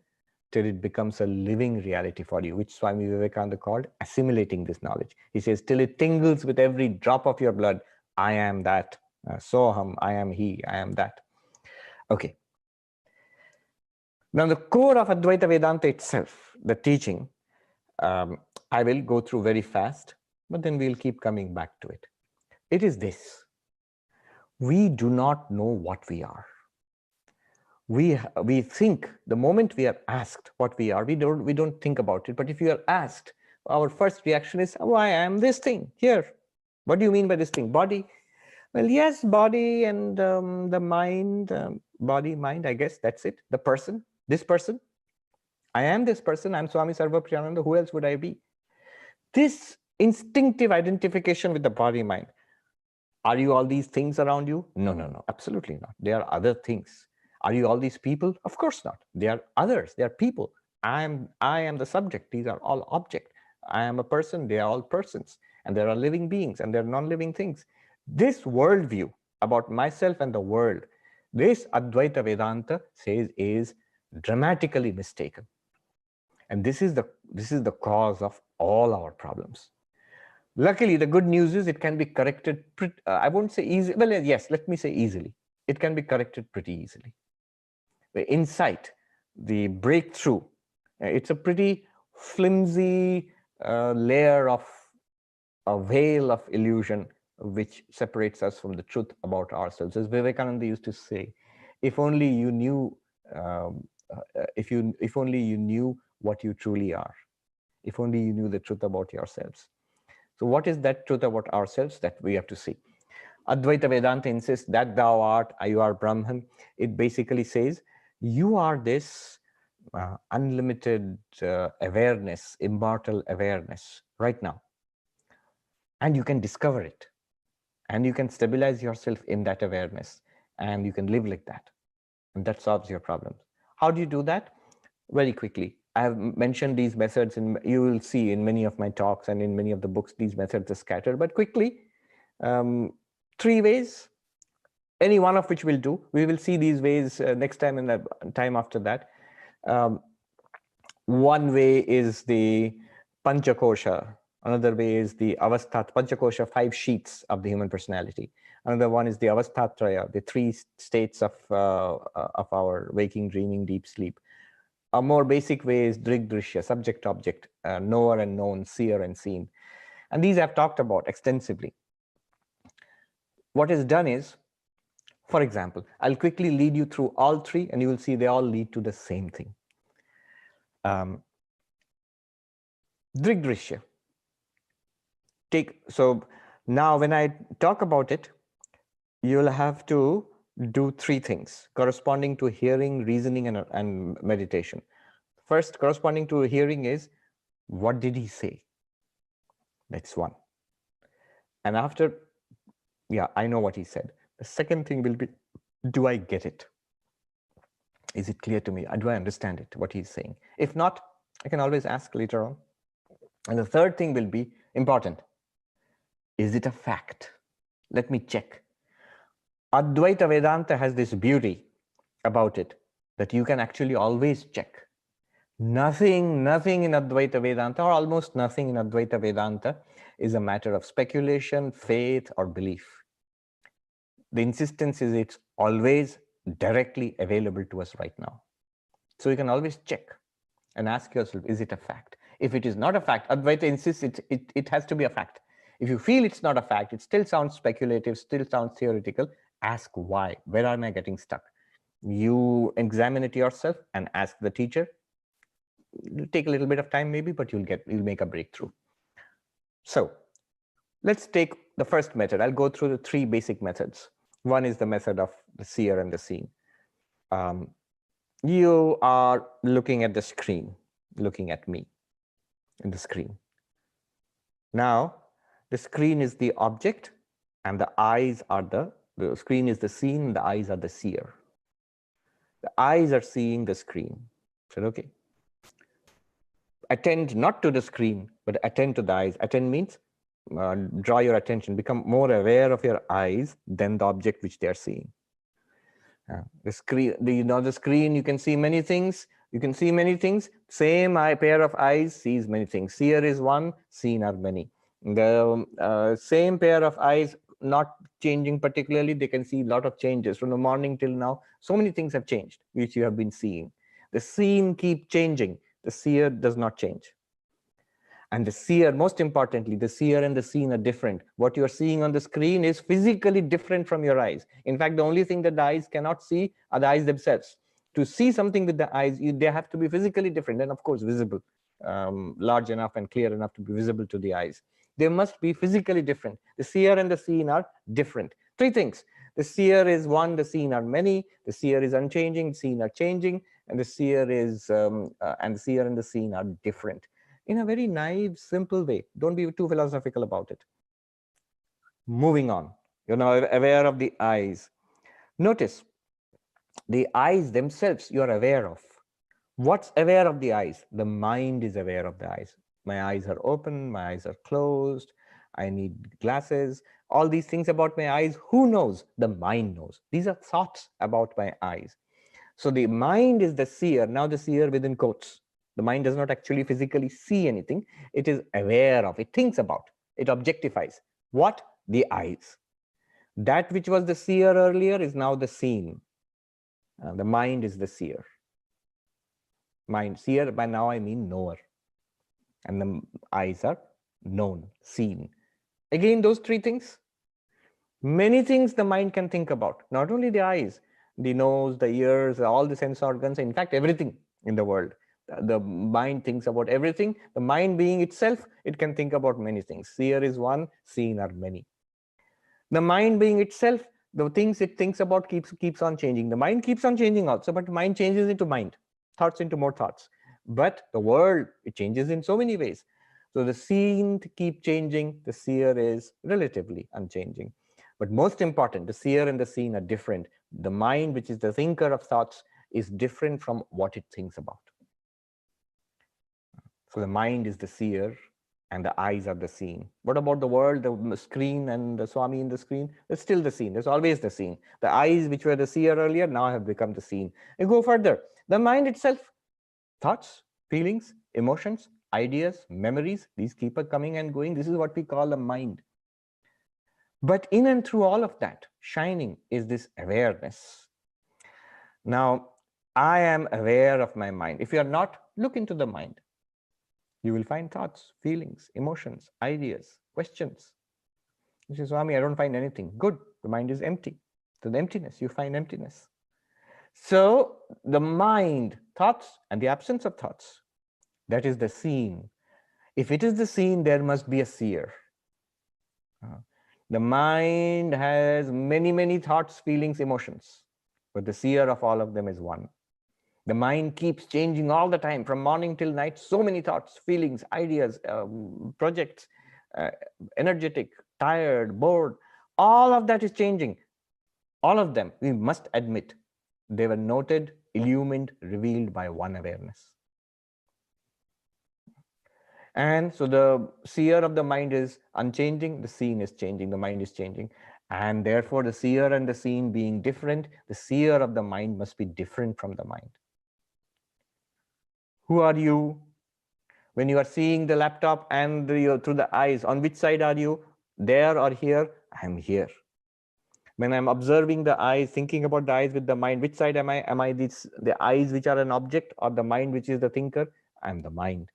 till it becomes a living reality for you, which Swami Vivekananda called assimilating this knowledge. He says, till it tingles with every drop of your blood, I am that. Soham, I am he, I am that. Okay. Now the core of Advaita Vedanta itself, the teaching, I will go through very fast, but then we'll keep coming back to it. It is this: we do not know what we are. We think the moment we are asked what we are, we don't think about it. But if you are asked, our first reaction is, oh, I am this thing here. What do you mean by this thing? Body? Well, yes, body and the mind, body, mind, I guess that's it. The person, this person. I am this person. I'm Swami Sarvapriyananda. Who else would I be? This instinctive identification with the body, mind. Are you all these things around you? No, no, no, absolutely not. They are other things. Are you all these people? Of course not. They are others. They are people. I am the subject. These are all object. I am a person. They are all persons. And there are living beings and there are non-living things. This worldview about myself and the world, this Advaita Vedanta says is dramatically mistaken. And this is the cause of all our problems. Luckily, the good news is it can be corrected, I won't say easy, well, yes, let me say easily. It can be corrected pretty easily. The insight, the breakthrough, it's a pretty flimsy layer of a veil of illusion which separates us from the truth about ourselves. As Vivekananda used to say, if only you knew, if only you knew what you truly are, if only you knew the truth about yourselves. So what is that truth about ourselves that we have to see? Advaita Vedanta insists that thou art, you are Brahman. It basically says, you are this unlimited awareness, immortal awareness right now. And you can discover it. And you can stabilize yourself in that awareness. And you can live like that. And that solves your problems. How do you do that? Very quickly. I have mentioned these methods, and you will see in many of my talks and in many of the books, these methods are scattered. But quickly, 3 ways, any one of which will do. We will see these ways next time and the time after that. One way is the Panchakosha. Another way is the Avasthat, Panchakosha, 5 sheets of the human personality. Another one is the Avasthatraya, the 3 states of our waking, dreaming, deep sleep. A more basic way is Drigdrishya, subject-object, knower and known, seer and seen. And these I've talked about extensively. What is done is, for example, I'll quickly lead you through all 3 and you will see they all lead to the same thing. Drigdrishya. So now when I talk about it, you'll have to do 3 things corresponding to hearing, reasoning, and meditation. First, corresponding to hearing is, what did he say? That's one. And after, yeah, I know what he said. The second thing will be, do I get it? Is it clear to me? Do I understand it, what he's saying? If not, I can always ask later on. And the third thing will be important. Is it a fact? Let me check. Advaita Vedanta has this beauty about it that you can actually always check. Nothing in Advaita Vedanta, or almost nothing in Advaita Vedanta, is a matter of speculation, faith, or belief. The insistence is it's always directly available to us right now. So you can always check and ask yourself, is it a fact? If it is not a fact, Advaita insists it has to be a fact. If you feel it's not a fact, it still sounds speculative, still sounds theoretical, ask why. Where am I getting stuck? You examine it yourself and ask the teacher. It'll take a little bit of time maybe, but you'll make a breakthrough. So let's take the first method. I'll go through the 3 basic methods. One is the method of the seer and the seen. You are looking at the screen, looking at me in the screen. Now, the screen is the object and the eyes are the screen is the seen, the eyes are the seer. The eyes are seeing the screen. I said, okay. Attend not to the screen, but attend to the eyes. Attend means draw your attention, become more aware of your eyes than the object which they are seeing. The screen, the screen, you can see many things. You can see many things. Same pair of eyes sees many things. Seer is one, seen are many. The same pair of eyes, not changing particularly, they can see a lot of changes from the morning till now. So many things have changed, which you have been seeing. The seen keep changing. The seer does not change. And the seer, most importantly, the seer and the seen are different. What you're seeing on the screen is physically different from your eyes. In fact, the only thing that the eyes cannot see are the eyes themselves. To see something with the eyes, they have to be physically different and, of course, visible, large enough and clear enough to be visible to the eyes. They must be physically different. The seer and the seen are different. Three things. The seer is one, the seen are many. The seer is unchanging, the seen are changing, and the seer is and the seer and the seen are different. In a very naive, simple way. Don't be too philosophical about it. Moving on, you're now aware of the eyes. Notice the eyes themselves you are aware of. What's aware of the eyes? The mind is aware of the eyes. My eyes are open, my eyes are closed, I need glasses. All these things about my eyes, who knows? The mind knows. These are thoughts about my eyes. So the mind is the seer. Now the seer within quotes. The mind does not actually physically see anything. It is aware of, it thinks about, it objectifies. What? The eyes. That which was the seer earlier is now the seen. The mind is the seer. Mind, seer, by now I mean knower. And the eyes are known, seen. Again, those three things. Many things the mind can think about, not only the eyes, the nose, the ears, all the sense organs, in fact, everything in the world. The mind thinks about everything. The mind being itself, it can think about many things. Seer is one, seen are many. The mind being itself, the things it thinks about keeps on changing. The mind keeps on changing also, but the mind changes into mind, thoughts into more thoughts. But the world, it changes in so many ways. So the seen keep changing, the seer is relatively unchanging. But most important, the seer and the seen are different. The mind, which is the thinker of thoughts, is different from what it thinks about. So the mind is the seer and the eyes are the seen. What about the world, the screen and the Swami in the screen? It's still the seen. There's always the seen. The eyes, which were the seer earlier, now have become the seen. And go further. The mind itself, thoughts, feelings, emotions, ideas, memories, these keep coming and going. This is what we call the mind. But in and through all of that, shining is this awareness. Now, I am aware of my mind. If you are not, look into the mind. You will find thoughts, feelings, emotions, ideas, questions. You say, Swami, I don't find anything. Good. The mind is empty. So the emptiness, you find emptiness. So the mind, thoughts, and the absence of thoughts, that is the seen. If it is the seen, there must be a seer. The mind has many, many thoughts, feelings, emotions, but the seer of all of them is one. The mind keeps changing all the time, from morning till night. So many thoughts, feelings, ideas, projects, energetic, tired, bored. All of that is changing. All of them, we must admit, they were noted, illumined, revealed by one awareness. And so the seer of the mind is unchanging, the seen is changing, the mind is changing. And therefore, the seer and the seen being different, the seer of the mind must be different from the mind. Who are you? When you are seeing the laptop and through the eyes, on which side are you? There or here? I am here. When I'm observing the eyes, thinking about the eyes with the mind, which side am I? Am I the eyes which are an object, or the mind which is the thinker? I'm the mind.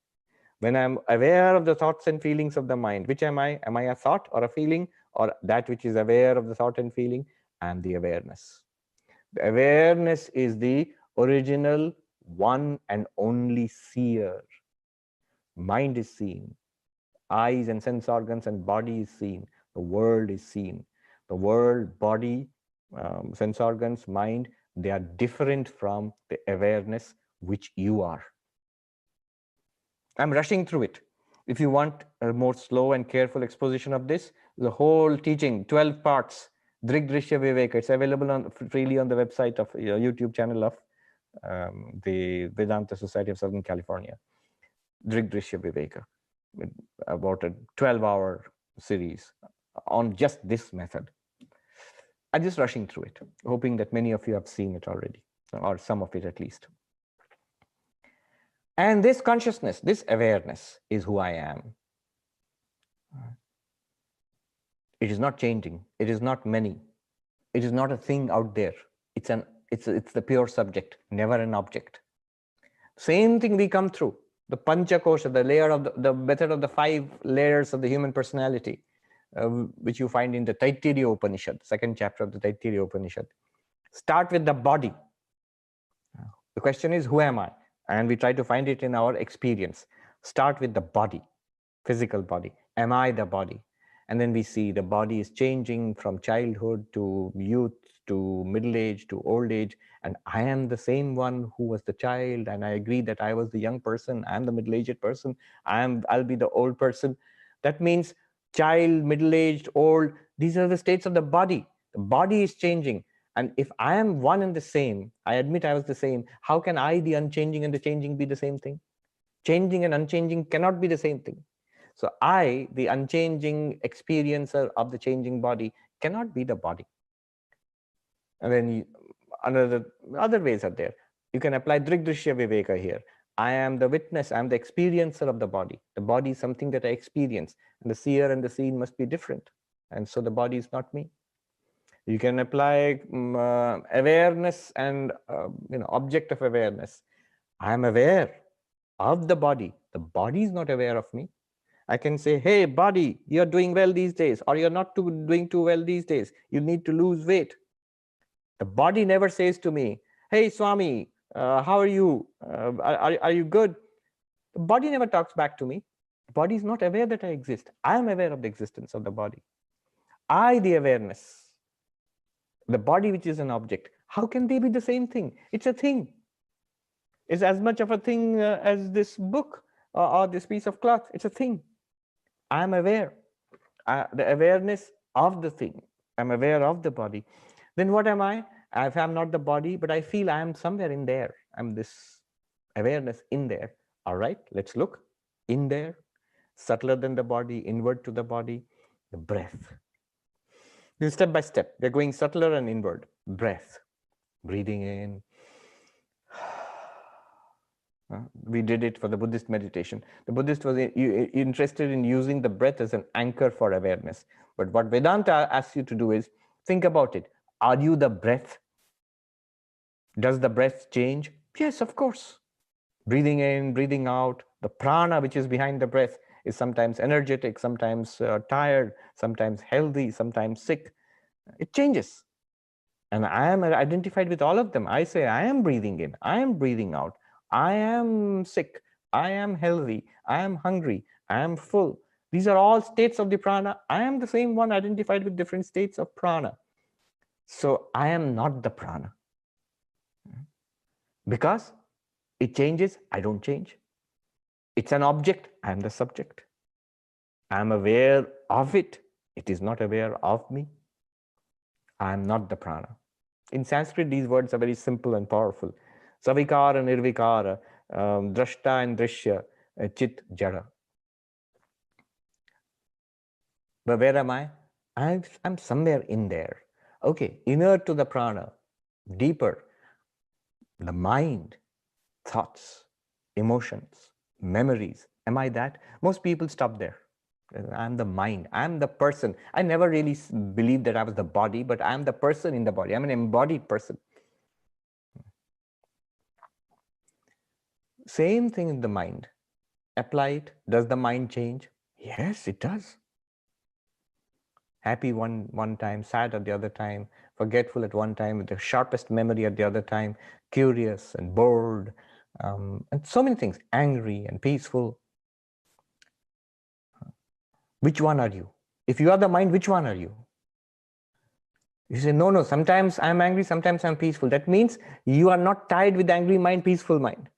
When I'm aware of the thoughts and feelings of the mind, which am I? Am I a thought or a feeling, or that which is aware of the thought and feeling? I'm the awareness. The awareness is the original, one and only seer. Mind is seen. Eyes and sense organs and body is seen. The world is seen. The world, body, sense organs, mind, they are different from the awareness which you are. I'm rushing through it. If you want a more slow and careful exposition of this, the whole teaching, 12 parts, Drigdrishya Viveka, it's available freely on the website of YouTube channel of the Vedanta Society of Southern California, Drigdrishya Viveka, about a 12-hour series on just this method. I'm just rushing through it, hoping that many of you have seen it already, or some of it at least. And this consciousness, this awareness is who I am. It is not changing. It is not many. It is not a thing out there. It's the pure subject, never an object. Same thing we come through. The Panchakosha, the layer of the method of the 5 layers of the human personality, which you find in the Taittiriya Upanishad, 2nd chapter of the Taittiriya Upanishad. Start with the body. The question is, who am I? And we try to find it in our experience. Start with the body, physical body. Am I the body? And then we see the body is changing from childhood to youth to middle age to old age. And I am the same one who was the child. And I agree that I was the young person. I'm the middle-aged person. I'll be the old person. That means child, middle-aged, old. These are the states of the body. The body is changing. And if I am one and the same, I admit I was the same, how can I, the unchanging and the changing, be the same thing? Changing and unchanging cannot be the same thing. So I, the unchanging experiencer of the changing body, cannot be the body. And then other ways are there. You can apply Drigdrishya Viveka here. I am the witness, I am the experiencer of the body. The body is something that I experience. And the seer and the seen must be different. And so the body is not me. You can apply awareness and object of awareness. I am aware of the body. The body is not aware of me. I can say, hey, body, you're doing well these days, or you're not doing too well these days. You need to lose weight. The body never says to me, hey, Swami, how are you? Are you good? The body never talks back to me. The body is not aware that I exist. I am aware of the existence of the body. I, the awareness. The body, which is an object, how can they be the same thing? It's a thing. It's as much of a thing as this book or this piece of cloth. It's a thing. I am aware. The awareness of the thing. I'm aware of the body. Then what am I? If I'm not the body, but I feel I am somewhere in there. I'm this awareness in there. All right, let's look. In there, subtler than the body, inward to the body, the breath. Step by step, they're going subtler and inward. Breath, breathing in. We did it for the Buddhist meditation. The Buddhist was interested in using the breath as an anchor for awareness. But what Vedanta asks you to do is, think about it. Are you the breath? Does the breath change? Yes, of course. Breathing in, breathing out. The prana, which is behind the breath, is sometimes energetic, sometimes tired, sometimes healthy, sometimes sick. It changes. And I am identified with all of them. I say, I am breathing in, I am breathing out. I am sick, I am healthy, I am hungry, I am full. These are all states of the prana. I am the same one identified with different states of prana. So I am not the prana. Because it changes, I don't change. It's an object, I am the subject. I am aware of it, it is not aware of me. I am not the prana. In Sanskrit, these words are very simple and powerful. Savikara, nirvikara, drashta and drishya, chit, jada. But where am I? I'm somewhere in there. Okay, inner to the prana, deeper, the mind, thoughts, emotions, memories. Am I that? Most people stop there. I'm the mind. I'm the person. I never really believed that I was the body, but I'm the person in the body. I'm an embodied person. Same thing in the mind. Apply it. Does the mind change? Yes, it does. Happy one time, sad at the other time, forgetful at one time, with the sharpest memory at the other time, curious and bored, and so many things, angry and peaceful. Which one are you? If you are the mind, which one are you? You say, no, sometimes I'm angry, sometimes I'm peaceful. That means you are not tied with angry mind, peaceful mind.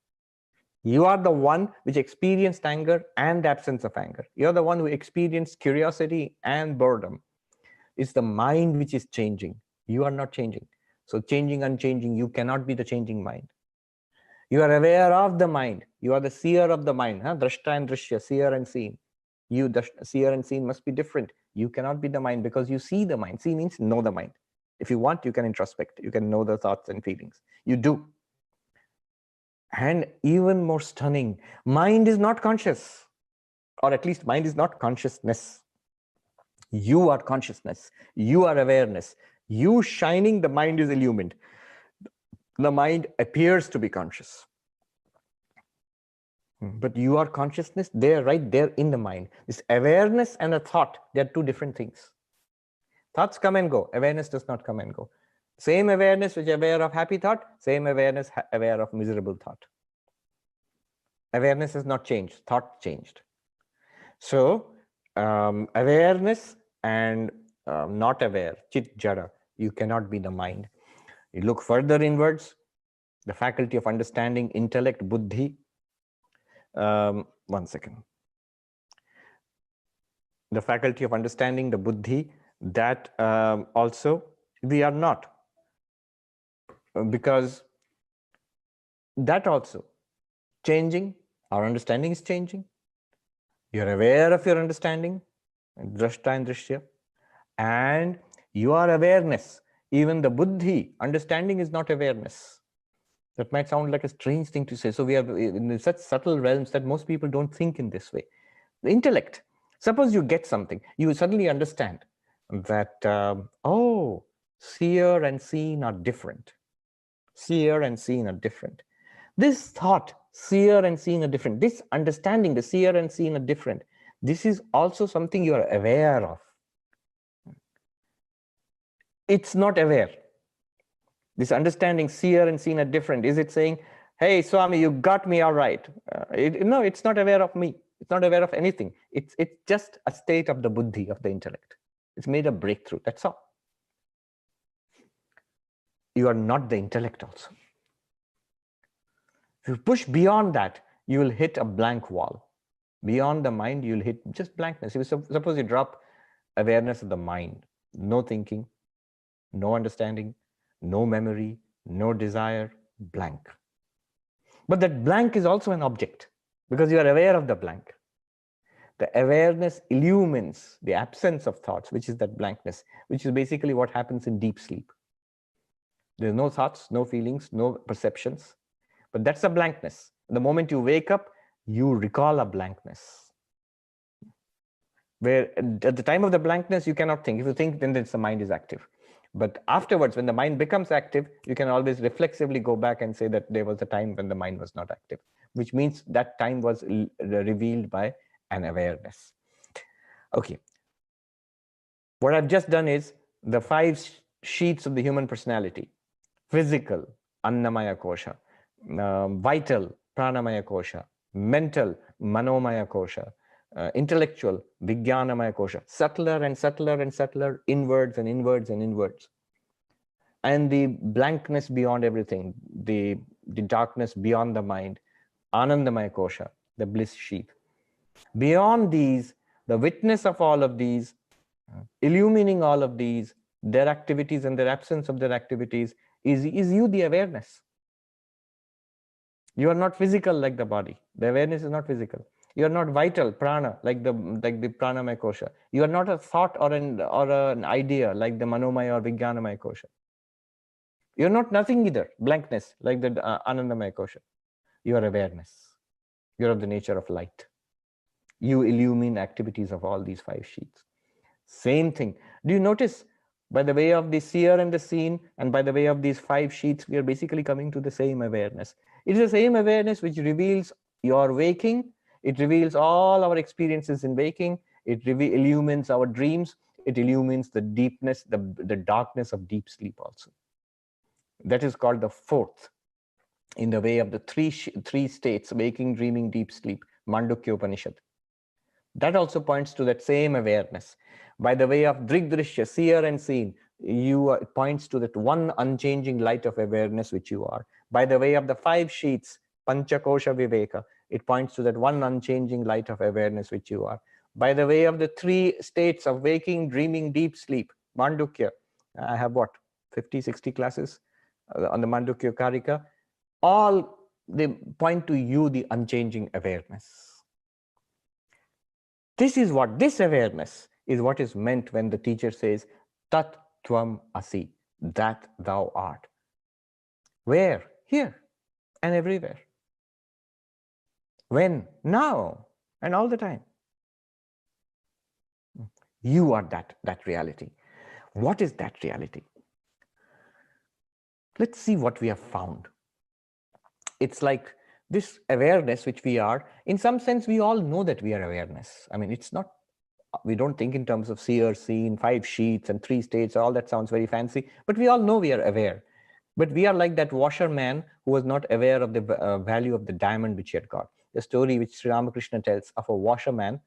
You are the one which experienced anger and absence of anger. You're the one who experienced curiosity and boredom. It's the mind which is changing. You are not changing. So changing, unchanging, you cannot be the changing mind. You are aware of the mind. You are the seer of the mind. Huh? Drashta and drishya, seer and seen. You, the seer and seen, must be different. You cannot be the mind because you see the mind. See means know the mind. If you want, you can introspect. You can know the thoughts and feelings. You do. And even more stunning, mind is not conscious, or at least mind is not consciousness. You are consciousness. You are awareness. You shining, the mind is illumined. The mind appears to be conscious. But you are consciousness there, right there in the mind. This awareness and a thought, they're two different things. Thoughts come and go. Awareness does not come and go. Same awareness which is aware of happy thought, same awareness aware of miserable thought. Awareness has not changed, thought changed. So awareness and not aware, chit jada, you cannot be the mind. You look further inwards, the faculty of understanding, intellect, buddhi. One second. The faculty of understanding, the buddhi, that also we are not. Because that also changing, our understanding is changing. You're aware of your understanding, drashta and drishya, and you are awareness. Even the buddhi, understanding is not awareness. That might sound like a strange thing to say. So we are in such subtle realms that most people don't think in this way. The intellect, suppose you get something, you suddenly understand that, oh, seer and seen are different. Seer and seen are different. This thought, seer and seen are different. This understanding, the seer and seen are different. This is also something you are aware of. It's not aware. This understanding, seer and seen are different. Is it saying, hey, Swami, you got me all right? No, it's not aware of me. It's not aware of anything. It's just a state of the buddhi, of the intellect. It's made a breakthrough. That's all. You are not the intellect also. If you push beyond that, you will hit a blank wall. Beyond the mind, you'll hit just blankness. If you suppose you drop awareness of the mind, no thinking, no understanding, no memory, no desire, blank. But that blank is also an object because you are aware of the blank. The awareness illumines the absence of thoughts, which is that blankness, which is basically what happens in deep sleep. There's no thoughts, no feelings, no perceptions, but that's a blankness. The moment you wake up, you recall a blankness. Where at the time of the blankness, you cannot think. If you think, then the mind is active. But afterwards, when the mind becomes active, you can always reflexively go back and say that there was a time when the mind was not active, which means that time was revealed by an awareness. Okay. What I've just done is the 5 sheets of the human personality: physical, Annamaya Kosha; vital, Pranamaya Kosha; mental, Manomaya Kosha; intellectual, Vijnanamaya Kosha, subtler and subtler and subtler, inwards and inwards and inwards. And the blankness beyond everything, the darkness beyond the mind, Anandamaya Kosha, the bliss sheath. Beyond these, the witness of all of these, illumining all of these, their activities and their absence of their activities, is you, the awareness. You are not physical like the body. The awareness is not physical. You are not vital, prana, like the pranamaya kosha. You are not a thought or an idea like the manomaya or vijnanamaya kosha. You are not nothing either, blankness, like the anandamaya kosha. You are awareness. You are of the nature of light. You illumine activities of all these 5 sheets. Same thing. Do you notice, by the way of the seer and the seen, and by the way of these 5 sheets, we are basically coming to the same awareness. It is the same awareness which reveals your waking. It reveals all our experiences in waking. It illumines our dreams. It illumines the deepness, the darkness of deep sleep also. That is called the 4th in the way of the 3 states: waking, dreaming, deep sleep, Mandukya Upanishad. That also points to that same awareness. By the way of Drigdrishya, seer and seen, it points to that one unchanging light of awareness which you are. By the way of the 5 sheets, Panchakosha Viveka, it points to that one unchanging light of awareness which you are. By the way of the 3 states of waking, dreaming, deep sleep, Mandukya, I have what, 50, 60 classes on the Mandukya Karika. All they point to you, the unchanging awareness. This awareness is what is meant when the teacher says, Tat Tvam Asi, that thou art. Where? Here and everywhere. When? Now and all the time. You are that reality. What is that reality? Let's see what we have found. It's like this awareness which we are, in some sense, we all know that we are awareness. I mean, it's not, we don't think in terms of seer, seen, 5 sheets and 3 states, all that sounds very fancy, but we all know we are aware. But we are like that washerman who was not aware of the value of the diamond which he had got. The story which Sri Ramakrishna tells of a washerman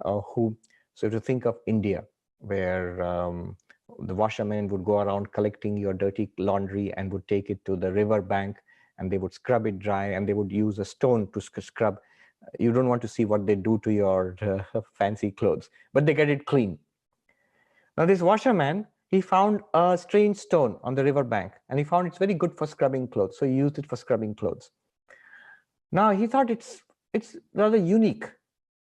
who, so to think of India, where the washerman would go around collecting your dirty laundry and would take it to the river bank, and they would scrub it dry, and they would use a stone to scrub. You don't want to see what they do to your fancy clothes, but they get it clean. Now this washerman, he found a strange stone on the river bank, and he found it's very good for scrubbing clothes, so he used it for scrubbing clothes. Now he thought it's rather unique,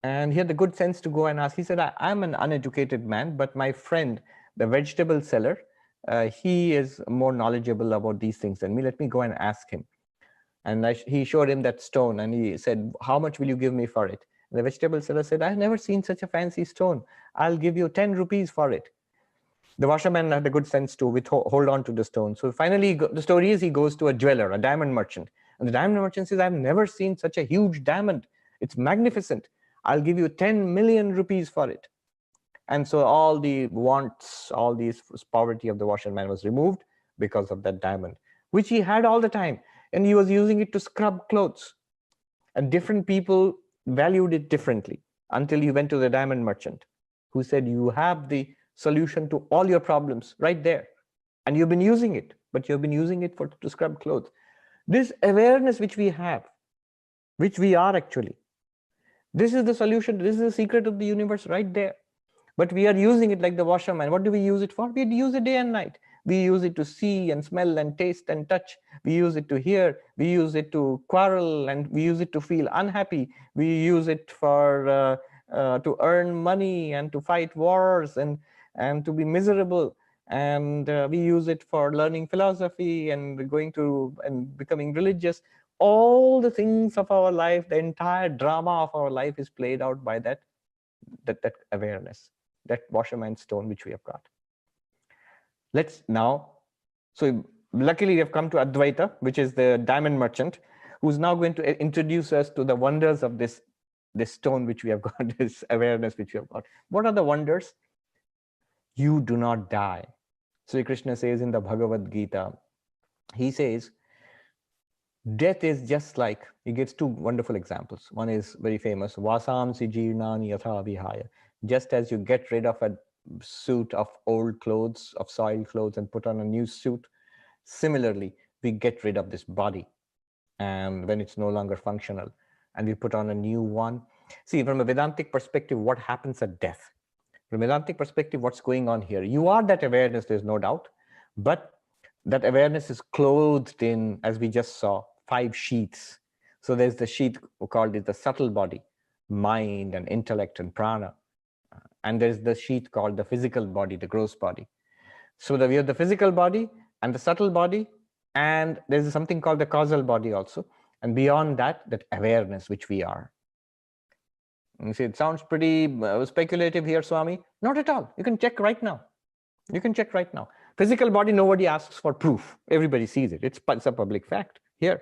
and he had the good sense to go and ask. He said, I'm an uneducated man, but my friend, the vegetable seller, he is more knowledgeable about these things than me. Let me go and ask him. And he showed him that stone, and he said, how much will you give me for it? And the vegetable seller said, I've never seen such a fancy stone. I'll give you 10 rupees for it. The washerman had the good sense to hold on to the stone. So finally, the story is he goes to a jeweler, a diamond merchant. And the diamond merchant says, I've never seen such a huge diamond. It's magnificent. I'll give you 10 million rupees for it. And so all the wants, all this poverty of the washerman was removed because of that diamond, which he had all the time. And he was using it to scrub clothes. And different people valued it differently until he went to the diamond merchant, who said, you have the solution to all your problems right there. And you've been using it, but you've been using it to scrub clothes. This awareness which we have, which we are actually, this is the solution. This is the secret of the universe right there. But we are using it like the washerman. What do we use it for? We use it day and night. We use it to see and smell and taste and touch. We use it to hear. We use it to quarrel, and we use it to feel unhappy. We use it for to earn money and to fight wars and to be miserable. And we use it for learning philosophy and going to and becoming religious. All the things of our life, the entire drama of our life is played out by that awareness, that washerman stone which we have got. Let's now, so luckily we have come to Advaita, which is the diamond merchant, who's now going to introduce us to the wonders of this stone which we have got, this awareness which we have got. What are the wonders? You do not die. Sri Krishna says in the Bhagavad Gita, he says, death is just like, he gives 2 wonderful examples. One is very famous, Vasamsi jirnani yatha vihaya. Just as you get rid of a suit of old clothes, of soiled clothes, and put on a new suit, similarly, we get rid of this body, and when it's no longer functional, and we put on a new one. See, from a Vedantic perspective, what happens at death? From a Vedantic perspective, what's going on here? You are that awareness, there's no doubt, but that awareness is clothed in, as we just saw, 5 sheaths. So there's the sheath called the subtle body, mind and intellect and prana. And there's the sheath called the physical body, the gross body. So we have the physical body and the subtle body, and there's something called the causal body also. And beyond that, that awareness which we are. And you see, it sounds pretty speculative here, Swami. Not at all. You can check right now. You can check right now. Physical body, nobody asks for proof. Everybody sees it. It's a public fact here.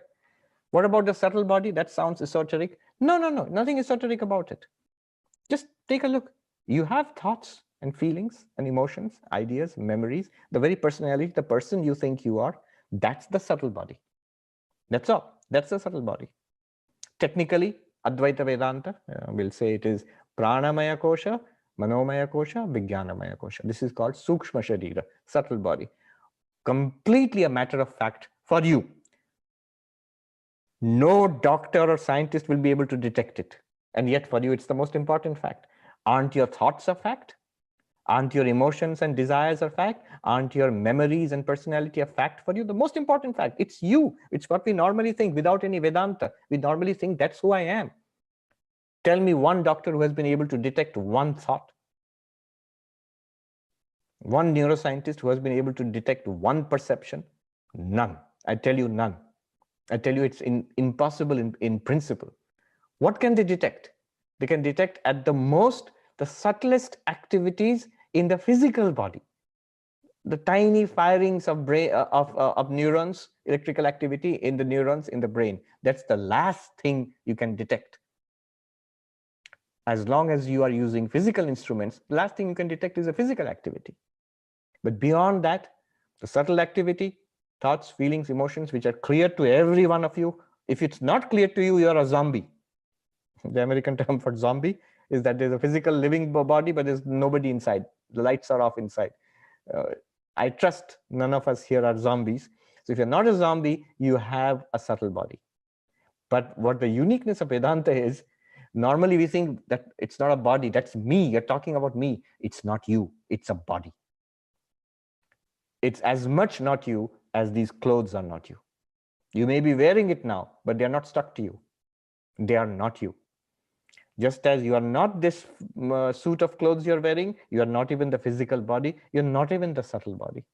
What about the subtle body? That sounds esoteric. No, nothing esoteric about it. Just take a look. You have thoughts and feelings and emotions, ideas, memories, the very personality, the person you think you are, that's the subtle body. That's all. That's the subtle body. Technically, Advaita Vedanta will say it is Pranamaya Kosha, Manomaya Kosha, Vijnanamaya Kosha. This is called Sukshma Sharira, subtle body. Completely a matter of fact for you. No doctor or scientist will be able to detect it. And yet for you, it's the most important fact. Aren't your thoughts a fact? Aren't your emotions and desires a fact? Aren't your memories and personality a fact for you? The most important fact, it's you. It's what we normally think without any Vedanta. We normally think that's who I am. Tell me one doctor who has been able to detect one thought. One neuroscientist who has been able to detect one perception. None. I tell you, none. I tell you, it's impossible in principle. What can they detect? They can detect at the most the subtlest activities in the physical body. The tiny firings of brain of neurons, electrical activity in the neurons in the brain. That's the last thing you can detect. As long as you are using physical instruments, the last thing you can detect is a physical activity. But beyond that, the subtle activity, thoughts, feelings, emotions, which are clear to every one of you. If it's not clear to you, you are a zombie. The American term for zombie is that there's a physical living body, but there's nobody inside. The lights are off inside. I trust none of us here are zombies. So if you're not a zombie, you have a subtle body. But what the uniqueness of Vedanta is, normally we think that it's not a body, that's me, you're talking about me. It's not you, it's a body. It's as much not you as these clothes are not you. You may be wearing it now, but they're not stuck to you. They are not you. Just as you are not this suit of clothes you're wearing, you are not even the physical body, you're not even the subtle body.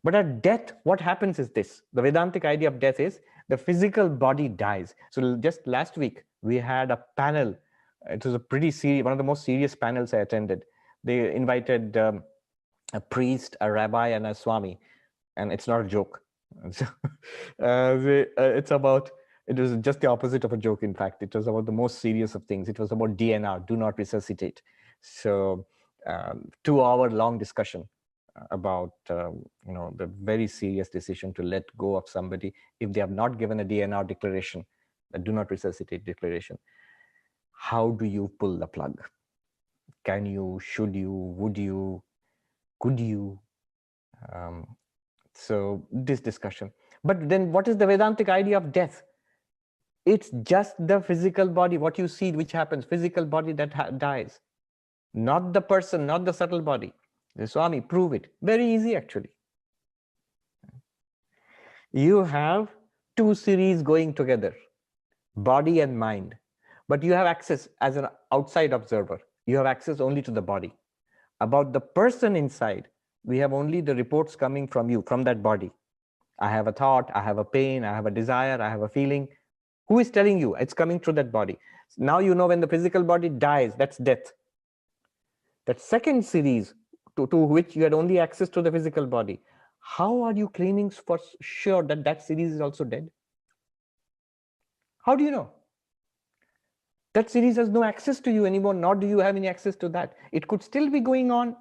But at death, what happens is this. The Vedantic idea of death is the physical body dies. So just last week, we had a panel. It was a pretty serious, one of the most serious panels I attended. They invited a priest, a rabbi, and a Swami. And it's not a joke. It's about, it was just the opposite of a joke, in fact. It was about the most serious of things. It was about DNR, do not resuscitate. So 2-hour long discussion about the very serious decision to let go of somebody if they have not given a DNR declaration, a do not resuscitate declaration. How do you pull the plug? Can you, should you, would you, could you? So this discussion. But then what is the Vedantic idea of death? It's just the physical body, what you see, which happens, physical body that dies. Not the person, not the subtle body. The Swami, prove it. Very easy, actually. You have two series going together, body and mind. But you have access as an outside observer. You have access only to the body. About the person inside, we have only the reports coming from you, from that body. I have a thought, I have a pain, I have a desire, I have a feeling. Who is telling you? It's coming through that body. Now you know when the physical body dies, that's death. That second series, to which you had only access to the physical body, how are you claiming for sure that that series is also dead? How do you know? That series has no access to you anymore, nor do you have any access to that. It could still be going on,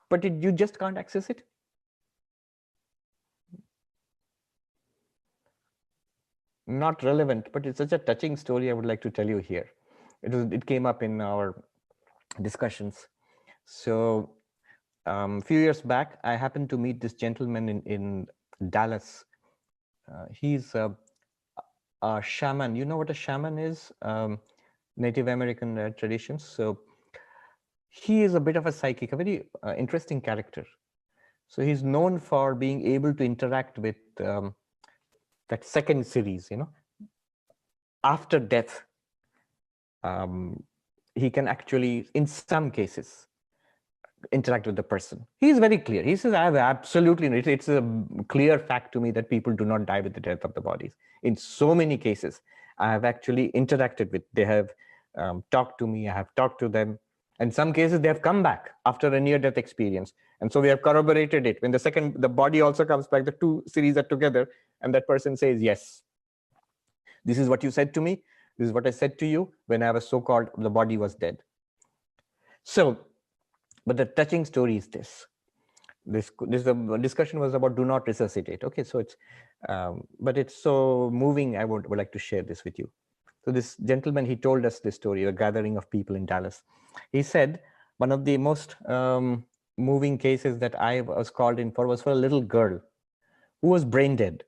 but you just can't access it. Not relevant, but it's such a touching story I would like to tell you here. It came up in our discussions. So a few years back, I happened to meet this gentleman in Dallas. He's a shaman. You know what a shaman is? Native American traditions. So he is a bit of a psychic, a very interesting character. So he's known for being able to interact with that second series, after death. He can actually, in some cases, interact with the person. He is very clear. He says, I have absolutely, it's a clear fact to me that people do not die with the death of the bodies. In so many cases, I have actually interacted with, they have talked to me, I have talked to them. In some cases, they have come back after a near-death experience. And so we have corroborated it. When the body also comes back, the two series are together, and that person says, yes, this is what you said to me. This is what I said to you when I was so-called, the body was dead. So, but the touching story is this. The discussion was about do not resuscitate. Okay, so it's, but it's so moving. I would like to share this with you. So this gentleman, he told us this story, a gathering of people in Dallas. He said one of the most moving cases that I was called in for was for a little girl who was brain dead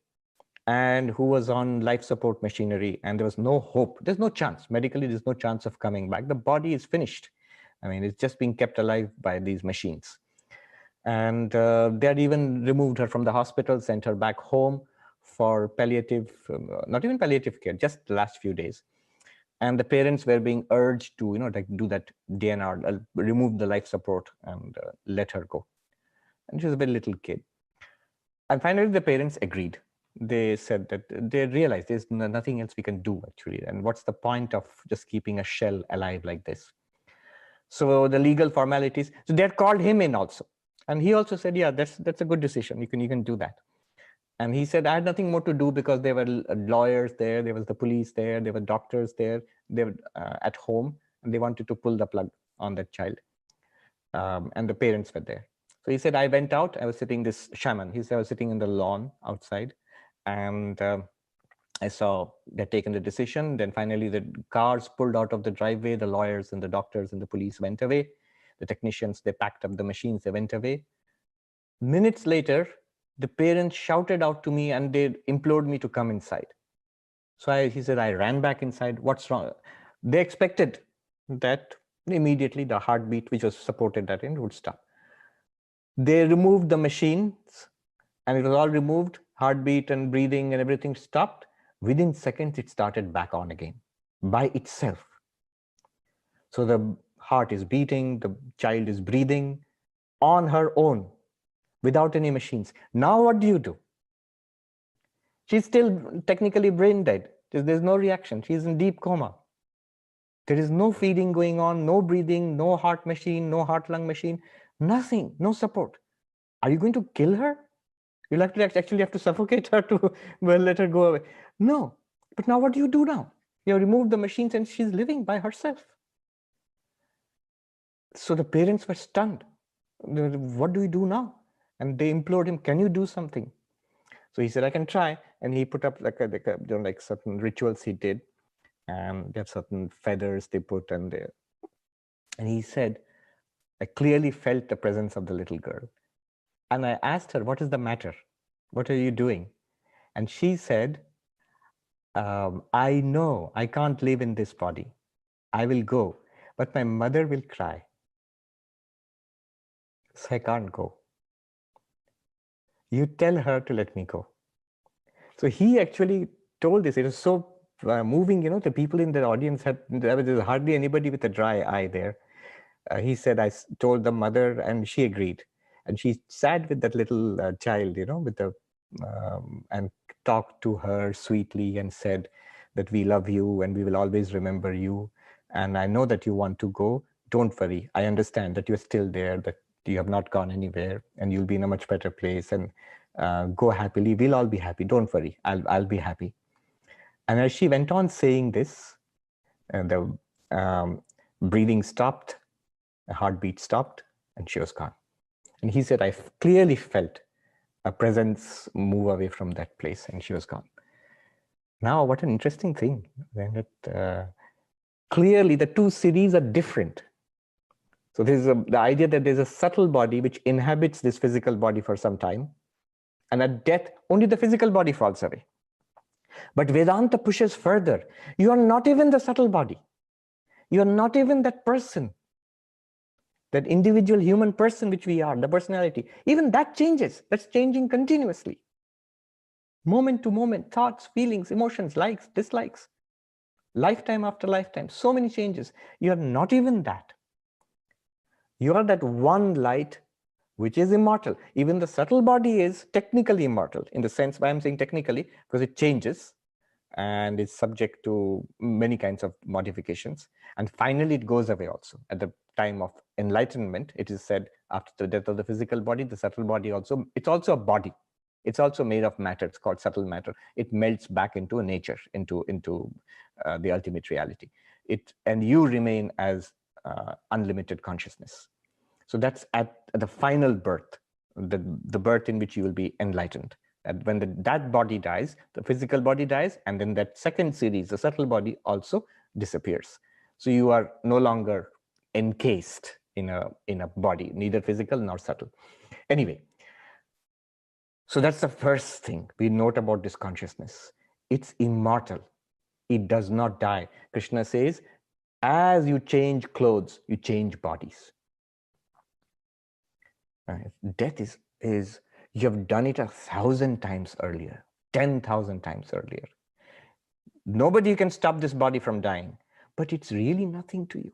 and who was on life support machinery, and there was no hope. There's no chance. Medically, there's no chance of coming back. The body is finished. I mean, it's just being kept alive by these machines. And they had even removed her from the hospital, sent her back home for palliative, not even palliative care, just the last few days. And the parents were being urged to, like do that DNR, remove the life support and let her go. And she was a very little kid. And finally, the parents agreed. They said that they realized there's nothing else we can do, actually. And what's the point of just keeping a shell alive like this? So the legal formalities, so they had called him in also. And he also said, yeah, that's a good decision. You can do that. And he said, I had nothing more to do because there were lawyers there, there was the police there, there were doctors there, they were at home, and they wanted to pull the plug on that child. And the parents were there. So he said, I went out, I was sitting, this shaman, he said, I was sitting in the lawn outside, and I saw they'd taken the decision. Then finally the cars pulled out of the driveway, the lawyers and the doctors and the police went away. The technicians, they packed up the machines, they went away. Minutes later, the parents shouted out to me and they implored me to come inside. So he said, I ran back inside. What's wrong? They expected that immediately the heartbeat, which was supported that end, would stop. They removed the machines and it was all removed. Heartbeat and breathing and everything stopped. Within seconds, it started back on again by itself. So the heart is beating, the child is breathing on her own without any machines. Now what do? She's still technically brain dead. There's no reaction. She's in deep coma. There is no feeding going on, no breathing, no heart machine, no heart-lung machine, nothing, no support. Are you going to kill her? You'll have to actually have to suffocate her to let her go away. No. But now what do you do now? You have removed the machines and she's living by herself. So the parents were stunned. What do we do now? And they implored him, can you do something? So he said, I can try. And he put up like certain rituals he did. And they have certain feathers they put in there. And he said, I clearly felt the presence of the little girl. And I asked her, what is the matter? What are you doing? And she said, I know I can't live in this body. I will go, but my mother will cry. So I can't go. You tell her to let me go. So he actually told this. It was so moving, the people in the audience there was hardly anybody with a dry eye there. He said, I told the mother and she agreed. And she sat with that little child, with the, and talked to her sweetly and said that we love you and we will always remember you. And I know that you want to go. Don't worry. I understand that you're still there, that you have not gone anywhere and you'll be in a much better place, and go happily. We'll all be happy. Don't worry. I'll be happy. And as she went on saying this, the breathing stopped, the heartbeat stopped, and she was gone. And he said, I clearly felt a presence move away from that place, and she was gone. Now, what an interesting thing. That, clearly, the two series are different. So there's the idea that there's a subtle body which inhabits this physical body for some time, and at death, only the physical body falls away. But Vedanta pushes further. You are not even the subtle body. You are not even that person, that individual human person which we are, the personality. Even that changes. That's changing continuously. Moment to moment, thoughts, feelings, emotions, likes, dislikes, lifetime after lifetime, so many changes. You are not even that. You are that one light which is immortal. Even the subtle body is technically immortal, in the sense, why I'm saying technically, because it changes and is subject to many kinds of modifications. And finally, it goes away also. At the time of enlightenment, it is said, after the death of the physical body, the subtle body also, it's also a body. It's also made of matter. It's called subtle matter. It melts back into nature, into the ultimate reality. And you remain as unlimited consciousness. So that's at the final birth, the birth in which you will be enlightened. And when that body dies, the physical body dies, and then that second series, the subtle body, also disappears. So you are no longer encased in a body, neither physical nor subtle. Anyway, so that's the first thing we note about this consciousness. It's immortal. It does not die. Krishna says, As you change clothes, you change bodies. Death is you have done it 1,000 times earlier, 10,000 times earlier. Nobody can stop this body from dying, but it's really nothing to you.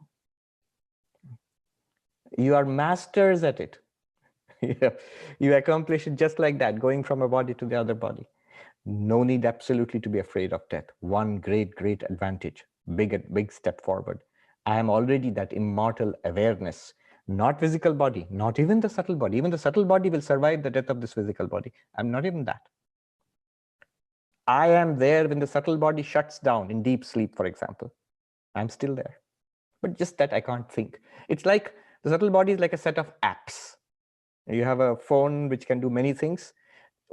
You are masters at it. You accomplish it just like that, going from a body to the other body. No need absolutely to be afraid of death. One great advantage, big step forward. I am already that immortal awareness, not physical body, not even the subtle body. Even the subtle body will survive the death of this physical body. I'm not even that. I am there when the subtle body shuts down in deep sleep, for example. I'm still there. But just that I can't think. It's like the subtle body is like a set of apps. You have a phone which can do many things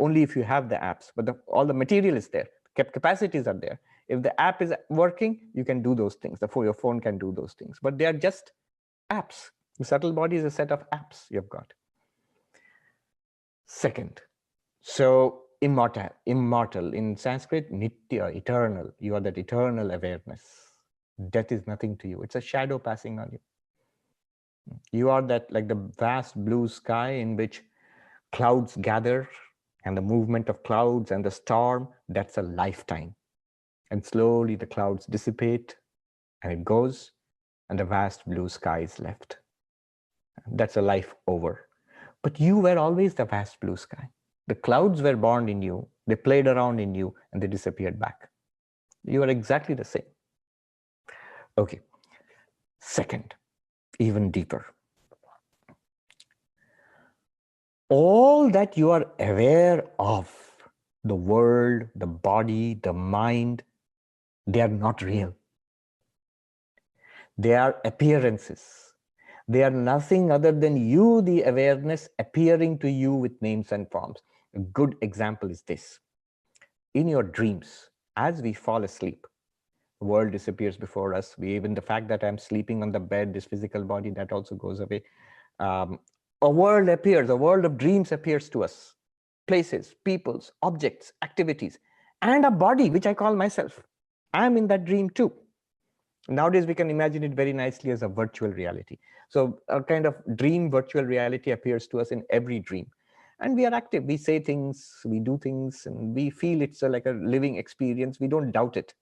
only if you have the apps, but all the material is there. Capacities are there. If the app is working, you can do those things. Your phone can do those things, but they are just apps. The subtle body is a set of apps you've got. Second, so immortal in Sanskrit, nitya, eternal. You are that eternal awareness. Death is nothing to you. It's a shadow passing on you. You are that, like the vast blue sky in which clouds gather, and the movement of clouds and the storm, that's a lifetime. And slowly the clouds dissipate and it goes, and the vast blue sky is left. That's a life over. But you were always the vast blue sky. The clouds were born in you, they played around in you, and they disappeared back. You are exactly the same. Okay. Second, even deeper. All that you are aware of, the world, the body, the mind, they are not real. They are appearances. They are nothing other than you, the awareness, appearing to you with names and forms. A good example is this. In your dreams, as we fall asleep, the world disappears before us. Even the fact that I'm sleeping on the bed, this physical body, that also goes away. A world appears, a world of dreams appears to us. Places, peoples, objects, activities, and a body, which I call myself. I'm in that dream too. Nowadays, we can imagine it very nicely as a virtual reality. So a kind of dream virtual reality appears to us in every dream. And we are active. We say things, we do things, and we feel it's like a living experience. We don't doubt it.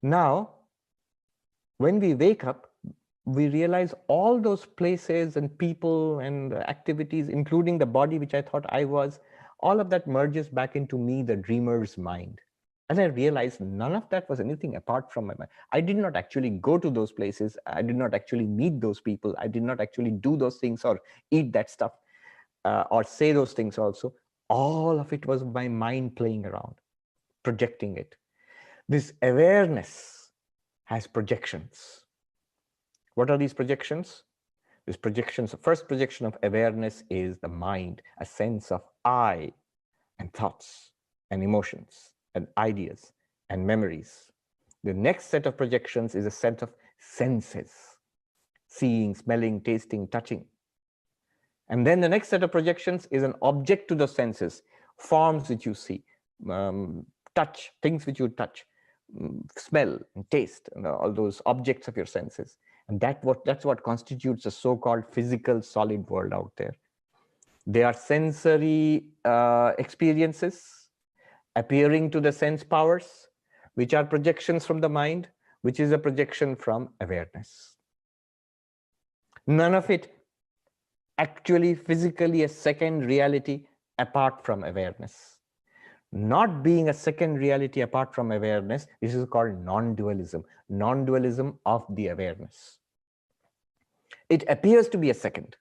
Now, when we wake up, we realize all those places and people and activities, including the body, which I thought I was, all of that merges back into me, the dreamer's mind. And I realized none of that was anything apart from my mind. I did not actually go to those places. I did not actually meet those people. I did not actually do those things or eat that stuff or say those things also. All of it was my mind playing around, projecting it. This awareness has projections. What are these projections? These projections, the first projection of awareness is the mind, a sense of I and thoughts and emotions and ideas and memories. The next set of projections is a set of senses, seeing, smelling, tasting, touching. And then the next set of projections is an object to the senses, forms which you see, touch, things which you touch, smell and taste, and all those objects of your senses. And that's what constitutes a so-called physical solid world out there. They are sensory experiences appearing to the sense powers, which are projections from the mind, which is a projection from awareness. None of it actually physically a second reality apart from awareness. Not being a second reality apart from awareness, this is called non-dualism, non-dualism of the awareness. It appears to be a second.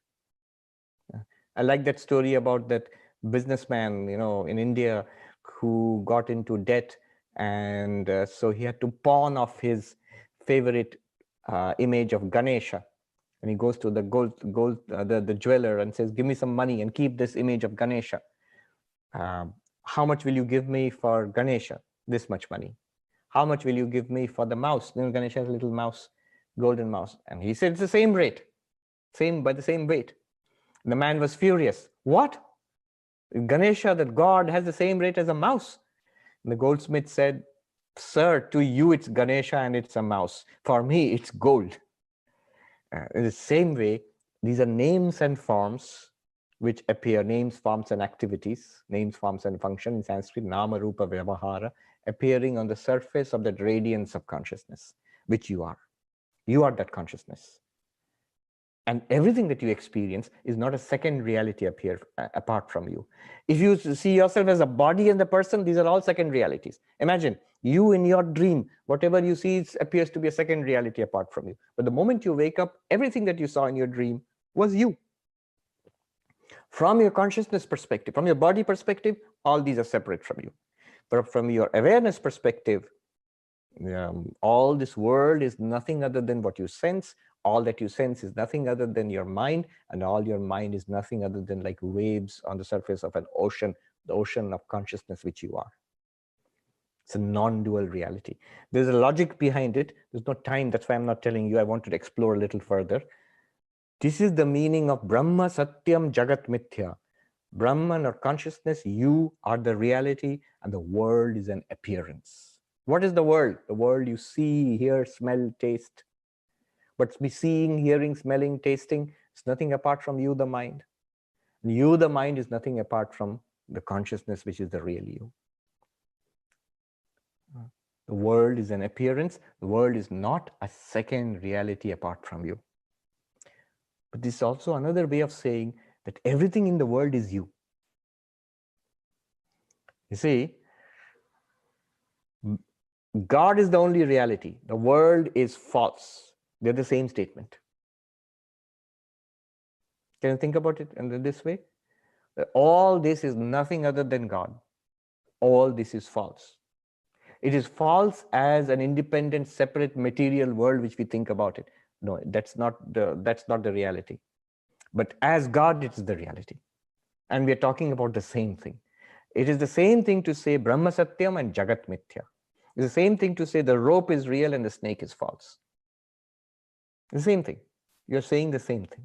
I like that story about that businessman, in India who got into debt, and so he had to pawn off his favorite image of Ganesha. And he goes to the jeweler and says, "Give me some money and keep this image of Ganesha. How much will you give me for Ganesha? This much money. How much will you give me for the mouse?" Ganesha has a little mouse, golden mouse. And he said, "It's the same rate, by the same weight." And the man was furious. "What? Ganesha, that God, has the same rate as a mouse?" And the goldsmith said, Sir, to you it's Ganesha and it's a mouse. For me, it's gold. In the same way, these are names and forms which appear, names, forms, and activities, names, forms, and function in Sanskrit, nama, rupa, vyavahara, appearing on the surface of that radiance of consciousness, which you are. You are that consciousness. And everything that you experience is not a second reality apart from you. If you see yourself as a body and the person, these are all second realities. Imagine you in your dream, whatever you see appears to be a second reality apart from you. But the moment you wake up, everything that you saw in your dream was you. From your consciousness perspective, from your body perspective, all these are separate from you. But from your awareness perspective, all this world is nothing other than what you sense. All that you sense is nothing other than your mind, and all your mind is nothing other than like waves on the surface of an ocean, the ocean of consciousness which you are. It's a non-dual reality. There's a logic behind it. There's no time. That's why I'm not telling you. I wanted to explore a little further. This is the meaning of Brahma Satyam Jagat Mithya. Brahman or consciousness, you are the reality, and the world is an appearance. What is the world? The world you see, hear, smell, taste. But be seeing, hearing, smelling, tasting is nothing apart from you, the mind. And you, the mind, is nothing apart from the consciousness, which is the real you. The world is an appearance. The world is not a second reality apart from you. But this is also another way of saying that everything in the world is you. You see, God is the only reality. The world is false. They're the same statement. Can you think about it in this way? All this is nothing other than God. All this is false. It is false as an independent, separate material world which we think about it. No, that's not the reality. But as God, it is the reality. And we are talking about the same thing. It is the same thing to say Brahma Satyam and Jagat Mithya. It's the same thing to say the rope is real and the snake is false. The same thing. You're saying the same thing.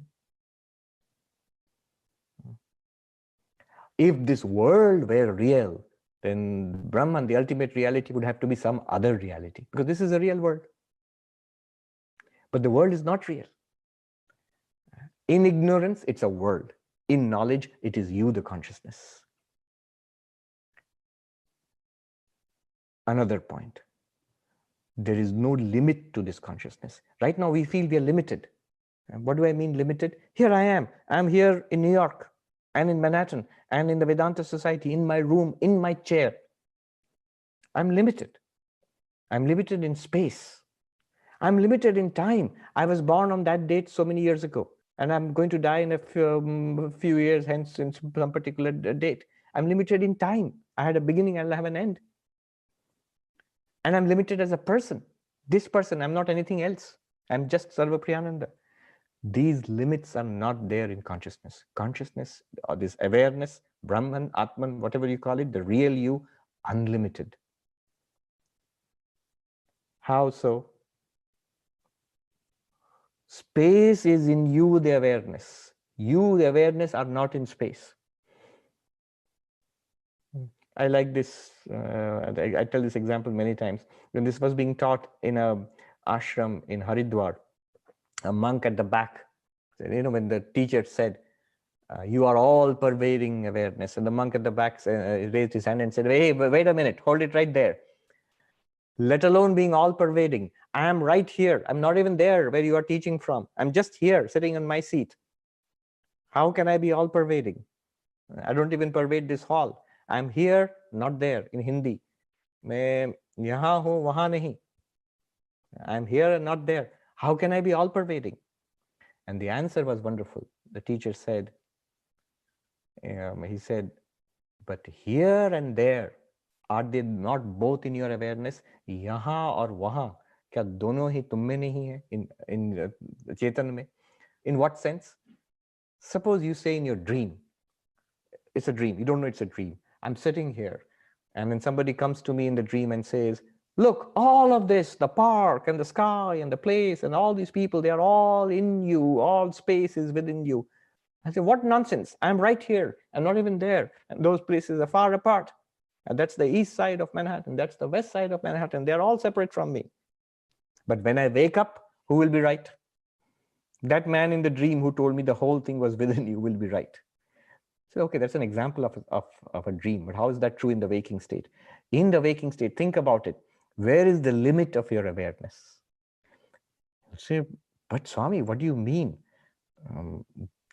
If this world were real, then Brahman, the ultimate reality, would have to be some other reality, because this is a real world. But the world is not real. In ignorance, it's a world. In knowledge, it is you, the consciousness. Another point. There is no limit to this consciousness. Right now, we feel we are limited. And what do I mean limited? Here I am. I'm here in New York and in Manhattan and in the Vedanta Society, in my room, in my chair. I'm limited. I'm limited in space. I'm limited in time. I was born on that date so many years ago, and I'm going to die in a few years hence in some particular date. I'm limited in time. I had a beginning, I'll have an end. And I'm limited as a person. This person, I'm not anything else. I'm just Sarvapriyananda. These limits are not there in consciousness. Consciousness, or this awareness, Brahman, Atman, whatever you call it, the real you, unlimited. How so? Space is in you, the awareness. You, the awareness, are not in space. I like this. I tell this example many times. When this was being taught in a ashram in Haridwar, a monk at the back, when the teacher said, you are all pervading awareness, and the monk at the back raised his hand and said, hey, wait a minute, hold it right there. Let alone being all pervading. I am right here. I'm not even there where you are teaching from. I'm just here sitting on my seat. How can I be all pervading? I don't even pervade this hall. I'm here, not there, in Hindi. मैं यहाँ हूँ, वहाँ नहीं. I'm here and not there. How can I be all pervading? And the answer was wonderful. The teacher said, he said, but here and there, are they not both in your awareness? यहाँ और वहाँ, क्या दोनों ही तुम में नहीं है in चेतन में? In what sense? Suppose you say in your dream, it's a dream, you don't know it's a dream. I'm sitting here, and then somebody comes to me in the dream and says, look, all of this, the park and the sky and the place and all these people, they are all in you, all space is within you. I say, what nonsense? I'm right here. I'm not even there. And those places are far apart. And that's the east side of Manhattan. That's the west side of Manhattan. They're all separate from me. But when I wake up, who will be right? That man in the dream who told me the whole thing was within you will be right. So, okay, that's an example of a dream. But how is that true in the waking state? In the waking state, think about it. Where is the limit of your awareness? Say, but Swami, what do you mean?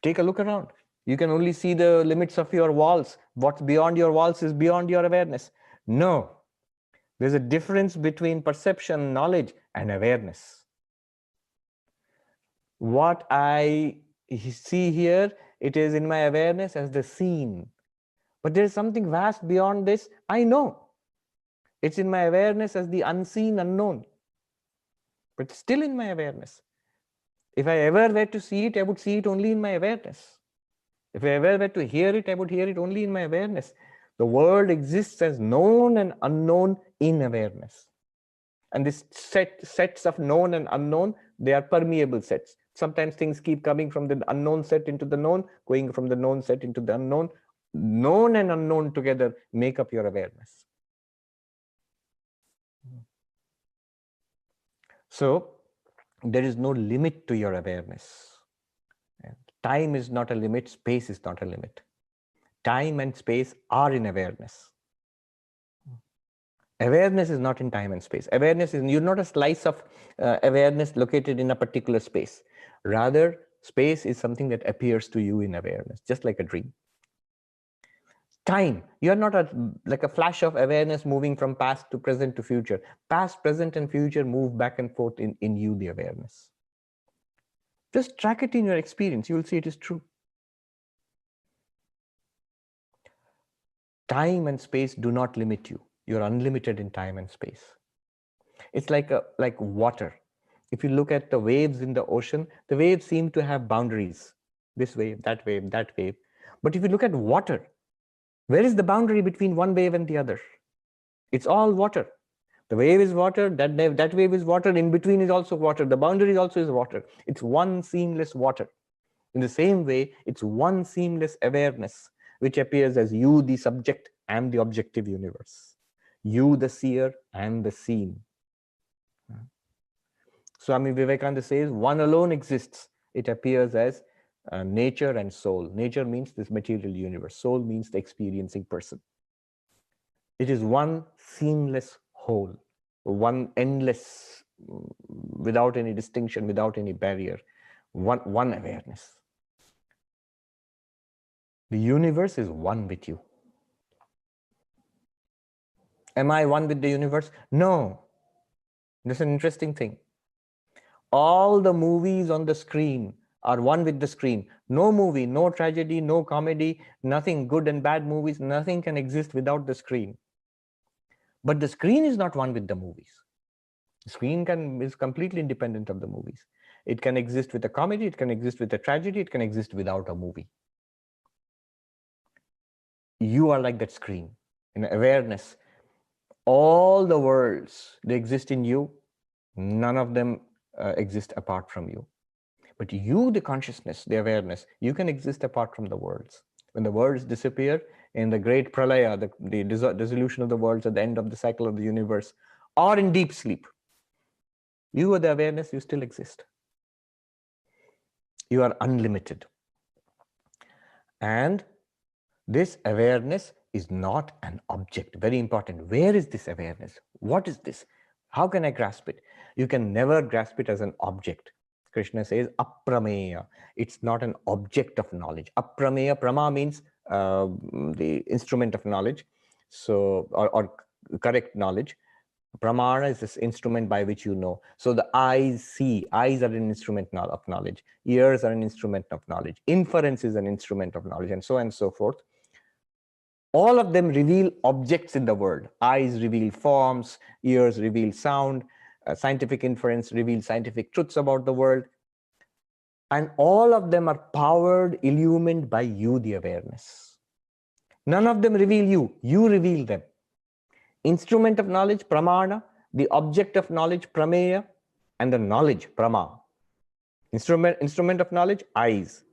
Take a look around. You can only see the limits of your walls. What's beyond your walls is beyond your awareness. No. There's a difference between perception, knowledge, and awareness. What I see here, it is in my awareness as the seen. But there is something vast beyond this, I know. It's in my awareness as the unseen, unknown. But still in my awareness. If I ever were to see it, I would see it only in my awareness. If I ever were to hear it, I would hear it only in my awareness. The world exists as known and unknown in awareness. And these sets of known and unknown, they are permeable sets. Sometimes things keep coming from the unknown set into the known, going from the known set into the unknown. Known and unknown together make up your awareness. So there is no limit to your awareness. Time is not a limit, space is not a limit. Time and space are in awareness. Awareness is not in time and space. Awareness is, you're not a slice of awareness located in a particular space. Rather, space is something that appears to you in awareness, just like a dream. Time, you're not like a flash of awareness moving from past to present to future. Past, present, and future move back and forth in you, the awareness. Just track it in your experience. You will see it is true. Time and space do not limit you. You're unlimited in time and space. It's like water. If you look at the waves in the ocean, the waves seem to have boundaries. This wave, that wave, that wave. But if you look at water, where is the boundary between one wave and the other? It's all water. The wave is water, that wave is water, in between is also water. The boundary also is water. It's one seamless water. In the same way, it's one seamless awareness, which appears as you, the subject, and the objective universe. You, the seer, and the seen. Swami Vivekananda says, one alone exists. It appears as nature and soul. Nature means this material universe. Soul means the experiencing person. It is one seamless whole, one endless, without any distinction, without any barrier, one awareness. The universe is one with you. Am I one with the universe? No. That's an interesting thing. All the movies on the screen are one with the screen. No movie, no tragedy, no comedy, nothing, good and bad movies, nothing can exist without the screen. But the screen is not one with the movies. The screen is completely independent of the movies. It can exist with a comedy, it can exist with a tragedy, it can exist without a movie. You are like that screen in awareness. All the worlds, they exist in you. None of them exist apart from you. But you, the consciousness, the awareness, you can exist apart from the worlds. When the worlds disappear in the great pralaya, the dissolution of the worlds at the end of the cycle of the universe, or in deep sleep, you are the awareness, you still exist. You are unlimited. And this awareness is not an object. Very important. Where is this awareness? What is this? How can I grasp it? You can never grasp it as an object. Krishna says, aprameya. It's not an object of knowledge. Aprameya, prama means the instrument of knowledge, so or correct knowledge. Pramana is this instrument by which you know. So the eyes see. Eyes are an instrument of knowledge. Ears are an instrument of knowledge. Inference is an instrument of knowledge, and so on and so forth. All of them reveal objects in the world. Eyes reveal forms. Ears reveal sound. Scientific inference reveals scientific truths about the world. And all of them are powered, illumined by you, the awareness. None of them reveal you. You reveal them. Instrument of knowledge, pramana, the object of knowledge, prameya, and the knowledge, prama. Instrument of knowledge, eyes.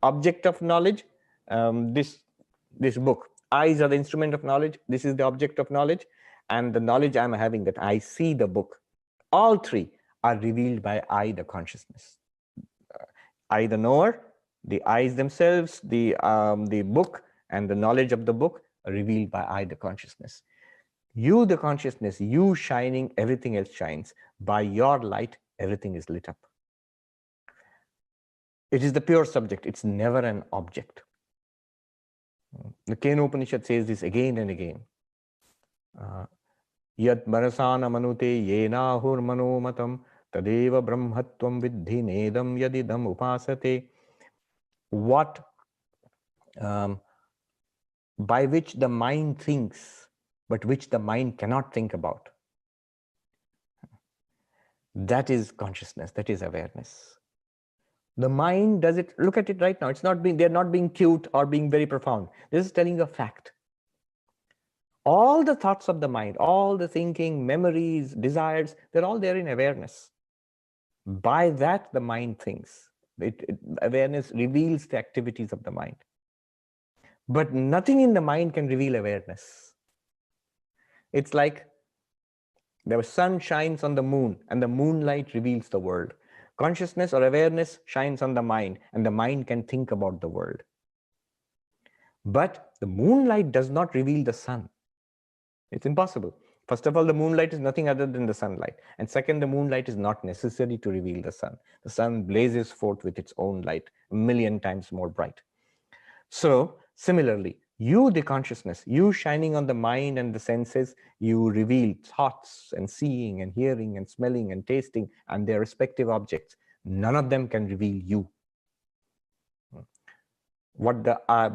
Object of knowledge, this book. Eyes are the instrument of knowledge. This is the object of knowledge. And the knowledge I'm having, that I see the book, all three are revealed by I, the consciousness. I, the knower, the eyes themselves, the book, and the knowledge of the book are revealed by I, the consciousness. You, the consciousness, you shining, everything else shines. By your light, everything is lit up. It is the pure subject. It's never an object. The Kena Upanishad says this again and again. Yad marasana manute yenahur manomatam tadeva brahmatvam vidhi nedam yadidam upasate. What by which the mind thinks, but which the mind cannot think about. That is consciousness, that is awareness. The mind does it, look at it right now. It's not being, they're not being cute or being very profound. This is telling a fact. All the thoughts of the mind, all the thinking, memories, desires, they're all there in awareness. By that, the mind thinks. Awareness reveals the activities of the mind. But nothing in the mind can reveal awareness. It's like the sun shines on the moon and the moonlight reveals the world. Consciousness or awareness shines on the mind and the mind can think about the world. But the moonlight does not reveal the sun. It's impossible. First of all, the moonlight is nothing other than the sunlight. And second, the moonlight is not necessary to reveal the sun. The sun blazes forth with its own light, 1,000,000 times more bright. So, similarly, you, the consciousness, you shining on the mind and the senses, you reveal thoughts and seeing and hearing and smelling and tasting and their respective objects. None of them can reveal you. What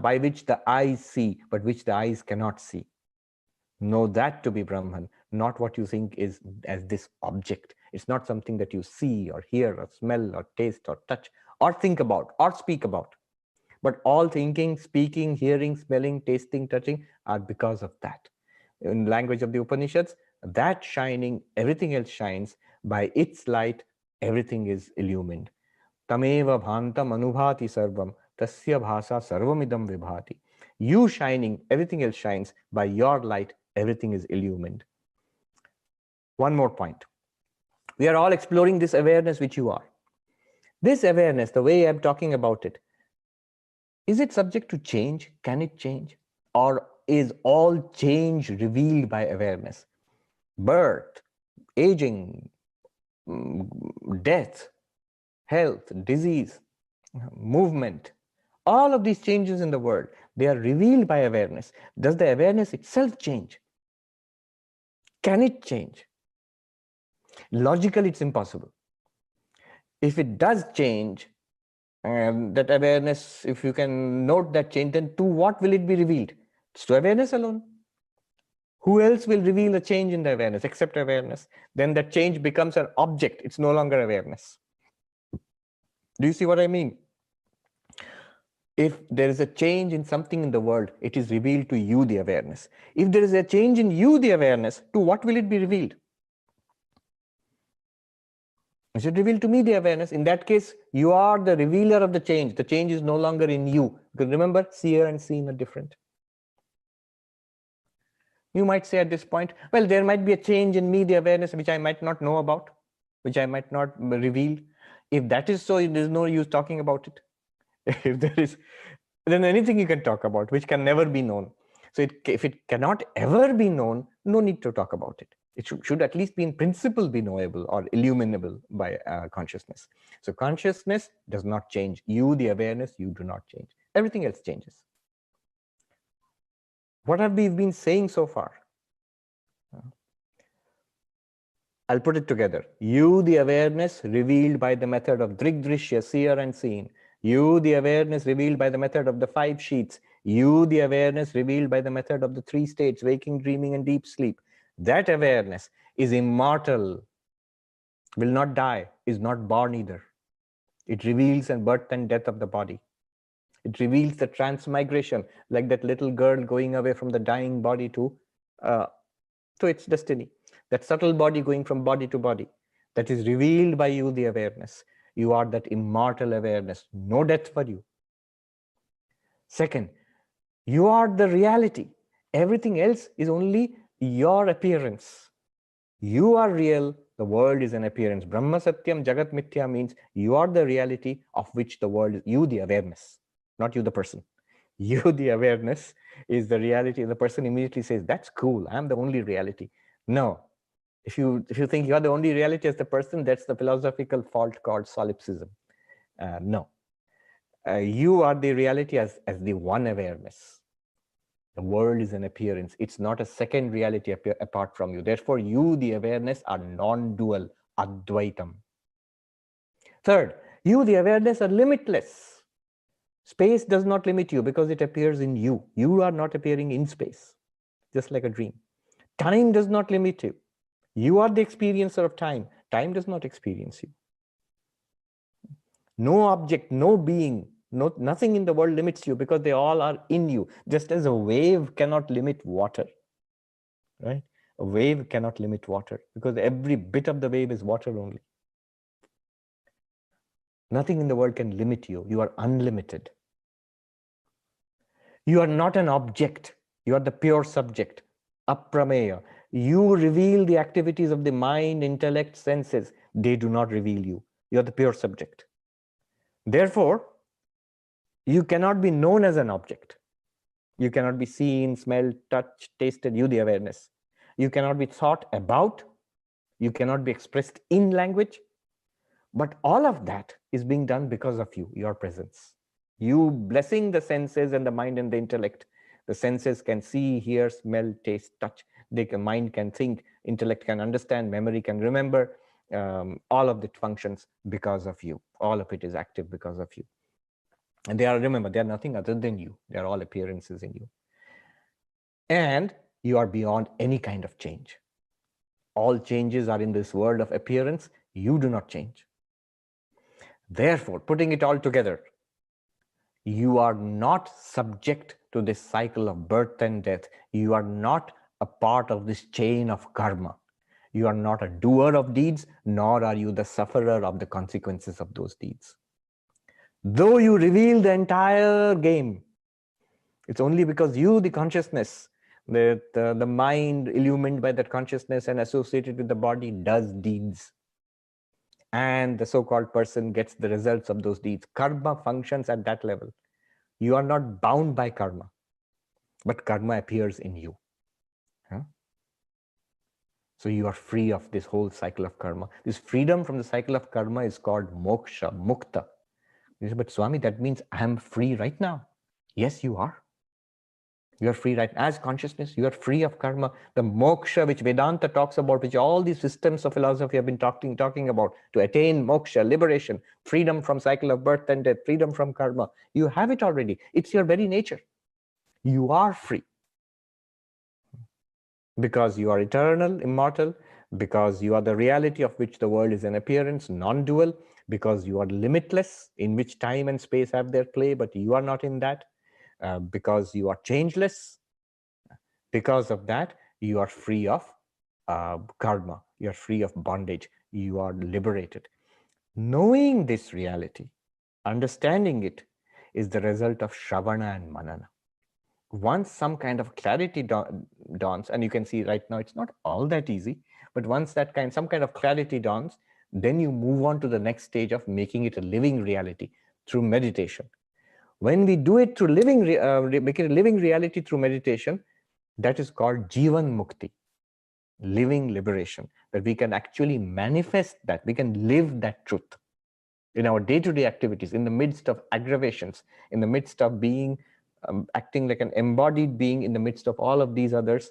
by which the eyes see, but which the eyes cannot see. Know that to be Brahman, not what you think is as this object. It's not something that you see or hear or smell or taste or touch or think about or speak about. But all thinking, speaking, hearing, smelling, tasting, touching are because of that. In language of the Upanishads, that shining, everything else shines. By its light, everything is illumined. Tameva bhantam anubhati sarvam tasya bhasa sarvamidam vibhati. You shining, everything else shines. By your light, everything is illumined. One more point. We are all exploring this awareness which you are. This awareness, the way I'm talking about it, is it subject to change? Can it change? Or is all change revealed by awareness? Birth, aging, death, health, disease, movement, all of these changes in the world, they are revealed by awareness. Does the awareness itself change? Can it change? Logically, it's impossible. If it does change, that awareness, if you can note that change, then to what will it be revealed? It's to awareness alone. Who else will reveal a change in the awareness except awareness? Then that change becomes an object. It's no longer awareness. Do you see what I mean? If there is a change in something in the world, it is revealed to you, the awareness. If there is a change in you, the awareness, to what will it be revealed? Is it revealed to me, the awareness? In that case, you are the revealer of the change. The change is no longer in you. Because remember, seer and seen are different. You might say at this point, well, there might be a change in me, the awareness, which I might not know about, which I might not reveal. If that is so, there is no use talking about it. If there is, then anything you can talk about, which can never be known. So if it cannot ever be known, no need to talk about it. It should at least be in principle be knowable or illuminable by consciousness. So consciousness does not change. You, the awareness, you do not change. Everything else changes. What have we been saying so far? I'll put it together. You, the awareness, revealed by the method of Drigdrishya, seer and seen. You, the awareness, revealed by the method of the 5 sheets. You, the awareness, revealed by the method of the 3 states, waking, dreaming, and deep sleep. That awareness is immortal, will not die, is not born either. It reveals the birth and death of the body. It reveals the transmigration, like that little girl going away from the dying body to its destiny. That subtle body going from body to body. That is revealed by you, the awareness. You are that immortal awareness. No death for you. Second, You are the reality. Everything else is only your appearance. You are real, the world is an appearance. Brahma Satyam Jagat Mithya means you are the reality of which the world is, you the awareness, not you the person. You the awareness is the reality. The person immediately says, that's cool, I'm the only reality. No, if you think you are the only reality as the person, that's the philosophical fault called solipsism. No, you are the reality as the one awareness. The world is an appearance. It's not a second reality apart from you. Therefore, you, the awareness, are non-dual, Advaitam. Third, you, the awareness, are limitless. Space does not limit you because it appears in you. You are not appearing in space, just like a dream. Time does not limit you. You are the experiencer of time. Time does not experience you. No object, no being, nothing in the world limits you because they all are in you. Just as a wave cannot limit water, right? A wave cannot limit water because every bit of the wave is water only. Nothing in the world can limit you. You are unlimited. You are not an object. You are the pure subject, aprameya. You reveal the activities of the mind, intellect, senses. They do not reveal you. You are the pure subject. Therefore, you cannot be known as an object. You cannot be seen, smelled, touched, tasted, you the awareness. You cannot be thought about. You cannot be expressed in language. But all of that is being done because of you, your presence. You blessing the senses and the mind and the intellect. The senses can see, hear, smell, taste, touch. Mind can think, intellect can understand, memory can remember. All of it functions because of you. All of it is active because of you. And remember, they are nothing other than you. They are all appearances in you. And you are beyond any kind of change. All changes are in this world of appearance. You do not change. Therefore, putting it all together, you are not subject to this cycle of birth and death. You are not a part of this chain of karma. You are not a doer of deeds, nor are you the sufferer of the consequences of those deeds. Though you reveal the entire game, it's only because you, the consciousness, the mind illumined by that consciousness and associated with the body, does deeds. And the so-called person gets the results of those deeds. Karma functions at that level. You are not bound by karma, but karma appears in you. Huh? So you are free of this whole cycle of karma. This freedom from the cycle of karma is called moksha, mukta. You say, but Swami, that means I am free right now. Yes, you are. You are free right now. As consciousness, you are free of karma. The moksha which Vedanta talks about, which all these systems of philosophy have been talking about, to attain moksha, liberation, freedom from cycle of birth and death, freedom from karma. You have it already. It's your very nature. You are free. Because you are eternal, immortal, because you are the reality of which the world is an appearance, non-dual, because you are limitless, in which time and space have their play, but you are not in that, because you are changeless. Because of that, you are free of karma, you are free of bondage, you are liberated. Knowing this reality, understanding it, is the result of Shravana and Manana. Once some kind of clarity dawns, and you can see right now it's not all that easy, but once some kind of clarity dawns, then you move on to the next stage of making it a living reality through meditation. When we do it through make it a living reality through meditation, that is called Jivan Mukti, living liberation, that we can actually manifest that, we can live that truth in our day-to-day activities, in the midst of aggravations, in the midst of being acting like an embodied being in the midst of all of these others.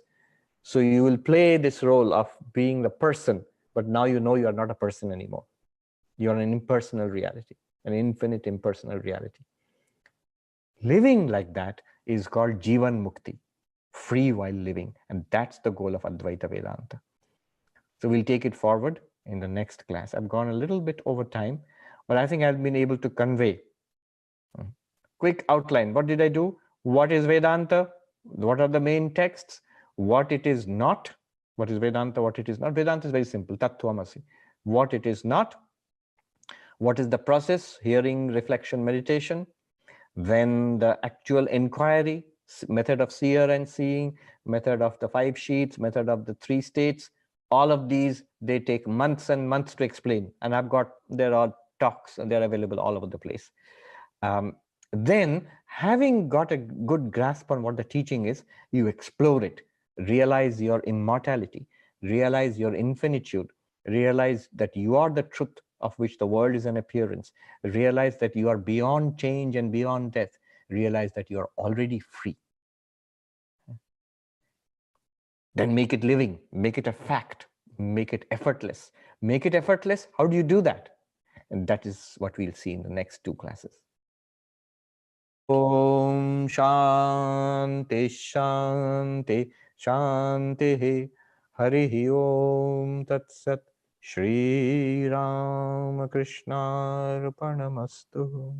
So you will play this role of being the person, but now you know you are not a person anymore. You are an impersonal reality, an infinite impersonal reality. Living like that is called Jivan Mukti, free while living. And that's the goal of Advaita Vedanta. So we'll take it forward in the next class. I've gone a little bit over time, but I think I've been able to convey. Quick outline. What did I do? What is Vedanta? What are the main texts? What it is not? What is Vedanta? What it is not? Vedanta is very simple. Tat Tvam Asi. What it is not? What is the process? Hearing, reflection, meditation. Then the actual inquiry. method of seer and seeing, method of the 5 sheets, method of the 3 states. All of these, they take months and months to explain. And there are talks, and they're available all over the place. Then, having got a good grasp on what the teaching is, you explore it, realize your immortality, realize your infinitude, realize that you are the truth of which the world is an appearance, realize that you are beyond change and beyond death, realize that you are already free. Then make it living, make it a fact, make it effortless. Make it effortless, how do you do that? And that is what we'll see in the next 2 classes. Om Shanti Shanti Shanti Hari Om Tat Sat Shri Ram Krishna Arpanamastu.